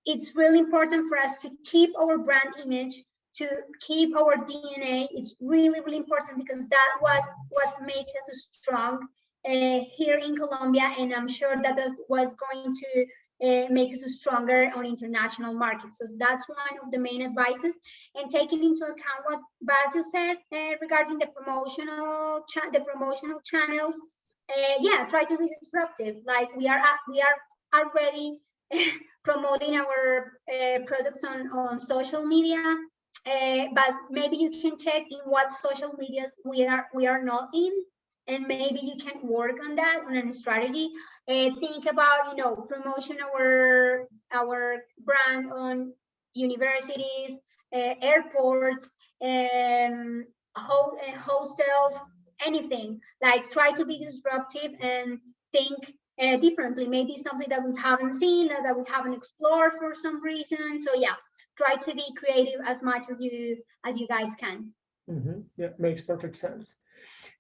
It's really important for us to keep our brand image, to keep our DNA. It's really, really important, because that was what makes us strong here in Colombia, and I'm sure that is what's going to make us stronger on international markets. So that's one of the main advices. And taking into account what Basil said regarding the promotional channels, try to be disruptive. Like we are already promoting our products on social media, but maybe you can check in what social medias we are not in, and maybe you can work on that on a strategy. Think about, promotion our brand on universities, airports, hostels, anything. Like, try to be disruptive and think differently. Maybe something that we haven't seen, that we haven't explored for some reason. So yeah, try to be creative as much as you guys can. Yeah, makes perfect sense.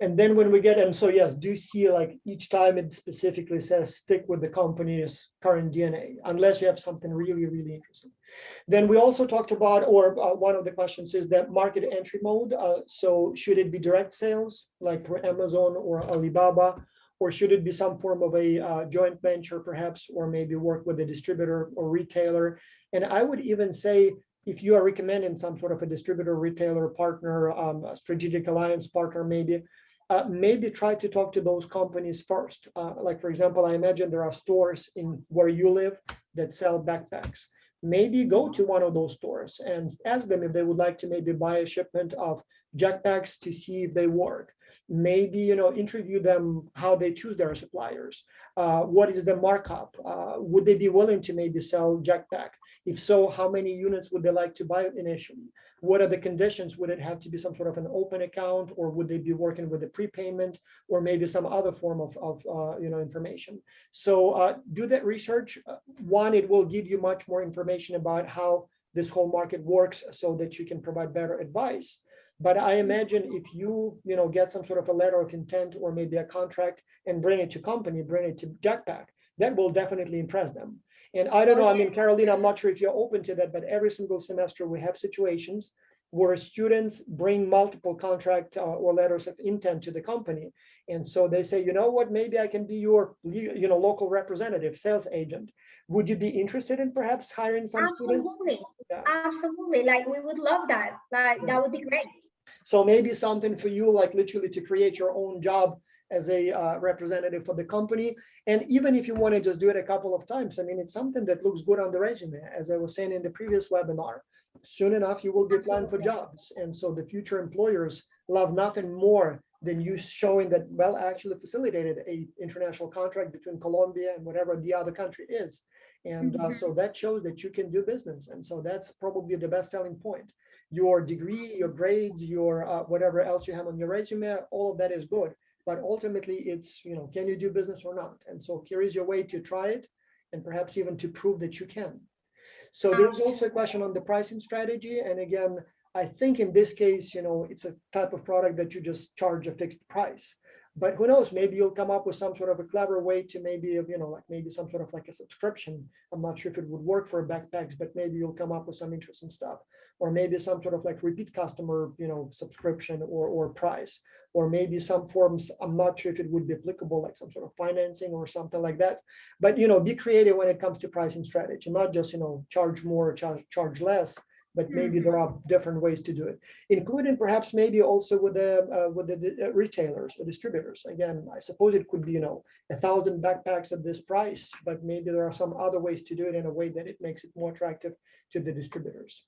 And then when we get, and so yes, do see like each time it specifically says stick with the company's current DNA, unless you have something really, really interesting. Then we also talked about, or one of the questions is that market entry mode. So should it be direct sales, like through Amazon or Alibaba, or should it be some form of a joint venture perhaps, or maybe work with a distributor or retailer? And I would even say, if you are recommending some sort of a distributor, retailer, partner, strategic alliance partner, maybe try to talk to those companies first. Like, for example, I imagine there are stores in where you live that sell backpacks. Maybe go to one of those stores and ask them if they would like to maybe buy a shipment of JacPacks to see if they work. Maybe, interview them how they choose their suppliers. What is the markup? Would they be willing to maybe sell JacPack? If so, how many units would they like to buy initially? What are the conditions? Would it have to be some sort of an open account, or would they be working with a prepayment, or maybe some other form of information? So do that research. One, it will give you much more information about how this whole market works, so that you can provide better advice. But I imagine if you get some sort of a letter of intent, or maybe a contract, and bring it to JacPack, that will definitely impress them. And I don't know, I mean, Carolina, I'm not sure if you're open to that, but every single semester we have situations where students bring multiple contract or letters of intent to the company. And so they say, you know what, maybe I can be your local representative, sales agent. Would you be interested in perhaps hiring some students? Absolutely. Yeah. Absolutely. Like, we would love that. Like, that would be great. So maybe something for you, like literally to create your own job as a representative for the company. And even if you want to just do it a couple of times, I mean, it's something that looks good on the resume. As I was saying in the previous webinar, soon enough, you will be applying for jobs. And so the future employers love nothing more than you showing that, well, I actually facilitated a international contract between Colombia and whatever the other country is. And so that shows that you can do business. And so that's probably the best selling point. Your degree, your grades, your whatever else you have on your resume, all of that is good. But ultimately, it's, can you do business or not? And so here is your way to try it, and perhaps even to prove that you can. So there's also a question on the pricing strategy. And again, I think in this case, it's a type of product that you just charge a fixed price. But who knows, maybe you'll come up with some sort of a clever way to maybe, like maybe some sort of like a subscription. I'm not sure if it would work for backpacks, but maybe you'll come up with some interesting stuff. Or maybe some sort of like repeat customer, subscription or price. Or maybe some forms, I'm not sure if it would be applicable, like some sort of financing or something like that. But, be creative when it comes to pricing strategy, not just, charge more or charge less, but maybe there are different ways to do it, including perhaps maybe also with the retailers or distributors. Again, I suppose it could be, 1,000 backpacks at this price, but maybe there are some other ways to do it in a way that it makes it more attractive to the distributors.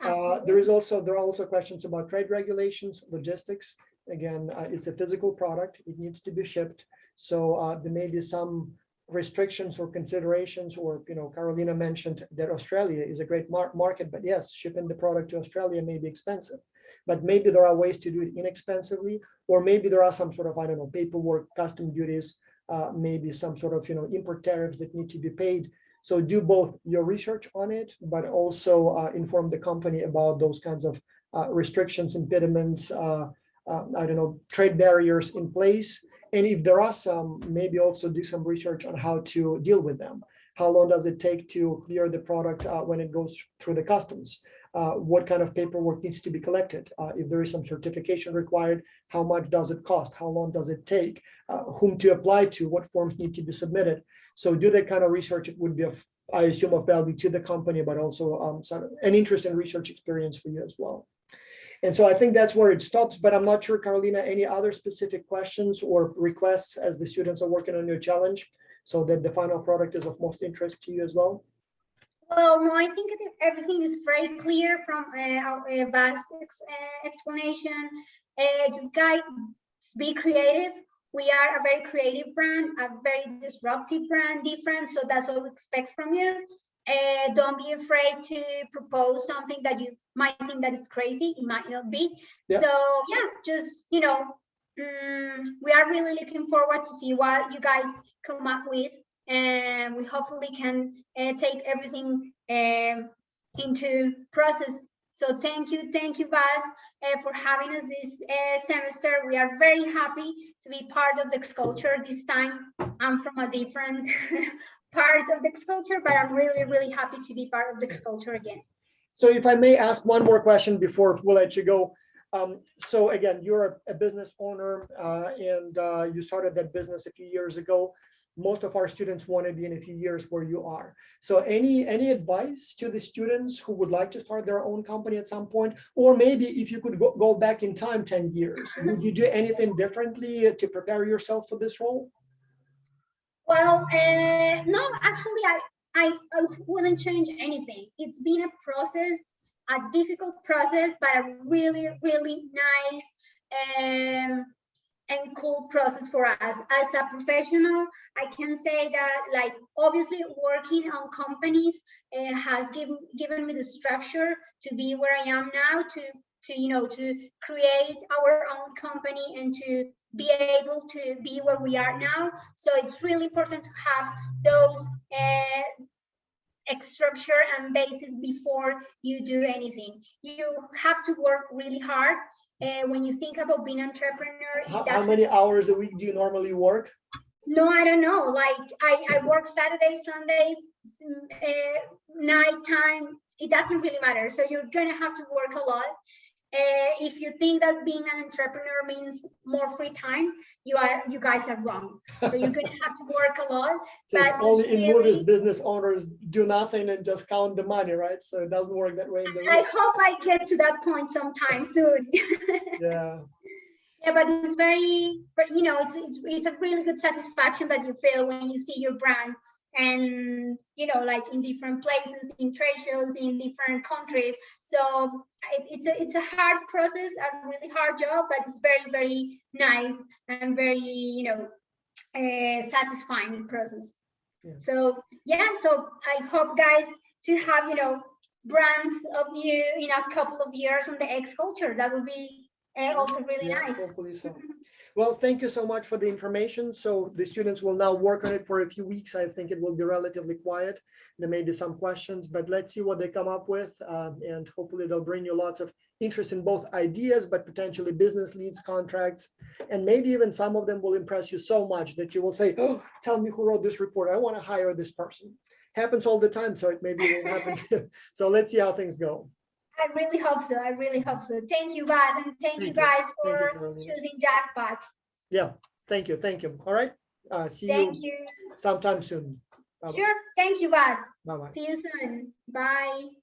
There are also questions about trade regulations, logistics. Again, it's a physical product. It needs to be shipped. So there may be some restrictions or considerations, or, Carolina mentioned that Australia is a great market, but yes, shipping the product to Australia may be expensive, but maybe there are ways to do it inexpensively, or maybe there are some sort of, I don't know, paperwork, custom duties, maybe some sort of, import tariffs that need to be paid. So do both your research on it, but also inform the company about those kinds of restrictions, impediments, trade barriers in place. And if there are some, maybe also do some research on how to deal with them. How long does it take to clear the product when it goes through the customs? What kind of paperwork needs to be collected? If there is some certification required, how much does it cost? How long does it take? Whom to apply to? What forms need to be submitted? So do that kind of research. It would be, I assume, of value to the company, but also sort of an interesting research experience for you as well. And so I think that's where it stops, but I'm not sure, Carolina, any other specific questions or requests as the students are working on your challenge, so that the final product is of most interest to you as well? Well, no, I think everything is very clear from our vast explanation. Just guys, be creative, we are a very creative brand, a very disruptive brand, different. So that's what we expect from you. Don't be afraid to propose something that you might think that is crazy. It might not be. Yeah. So yeah, just, you know, we are really looking forward to see what you guys come up with, and we hopefully can take everything into process. So thank you, Baz, for having us this semester. We are very happy to be part of the culture this time. I'm from a different part of the culture, but I'm really, really happy to be part of the culture again. So if I may ask one more question before we'll let you go. So again, you're a business owner and you started that business a few years ago. Most of our students want to be in a few years where you are. So any advice to the students who would like to start their own company at some point? Or maybe if you could go back in time 10 years, would you do anything differently to prepare yourself for this role? Well, no, actually, I wouldn't change anything. It's been a process, a difficult process, but a really, really nice and cool process for us. As a professional, I can say that, like, obviously working on companies has given me the structure to be where I am now, to you know, to create our own company and to be able to be where we are now. So it's really important to have those structure and basis before you do anything. You have to work really hard. When you think about being an entrepreneur, How many hours a week do you normally work? No, I don't know. Like I work Saturdays, Sundays, nighttime. It doesn't really matter. So you're gonna have to work a lot. If you think that being an entrepreneur means more free time, you guys are wrong. So you're gonna have to work a lot. So but it's only in really, movies business owners do nothing and just count the money, right? So it doesn't work that way in the real. I hope I get to that point sometime soon. Yeah. Yeah, but it's very, but you know, it's a really good satisfaction that you feel when you see your brand, and you know, like in different places, in trade shows, in different countries. So it's a hard process, a really hard job, but it's very, very nice and very, you know, satisfying process. Yeah. So yeah, so I hope guys to have, you know, brands of you in a couple of years on the X culture. That would be also really nice. Hopefully so. Well, thank you so much for the information. So the students will now work on it for a few weeks. I think it will be relatively quiet. There may be some questions, but let's see what they come up with. And hopefully they'll bring you lots of interest in both ideas, but potentially business leads, contracts, and maybe even some of them will impress you so much that you will say, oh, tell me who wrote this report. I want to hire this person. Happens all the time, so it maybe will happen too. So let's see how things go. I really hope so. I really hope so. Thank you, Baz, and thank you guys for choosing JacPack. Yeah, thank you. Thank you. All right. See you sometime soon. Bye-bye. Sure. Thank you, Baz. Bye-bye. See you soon. Bye.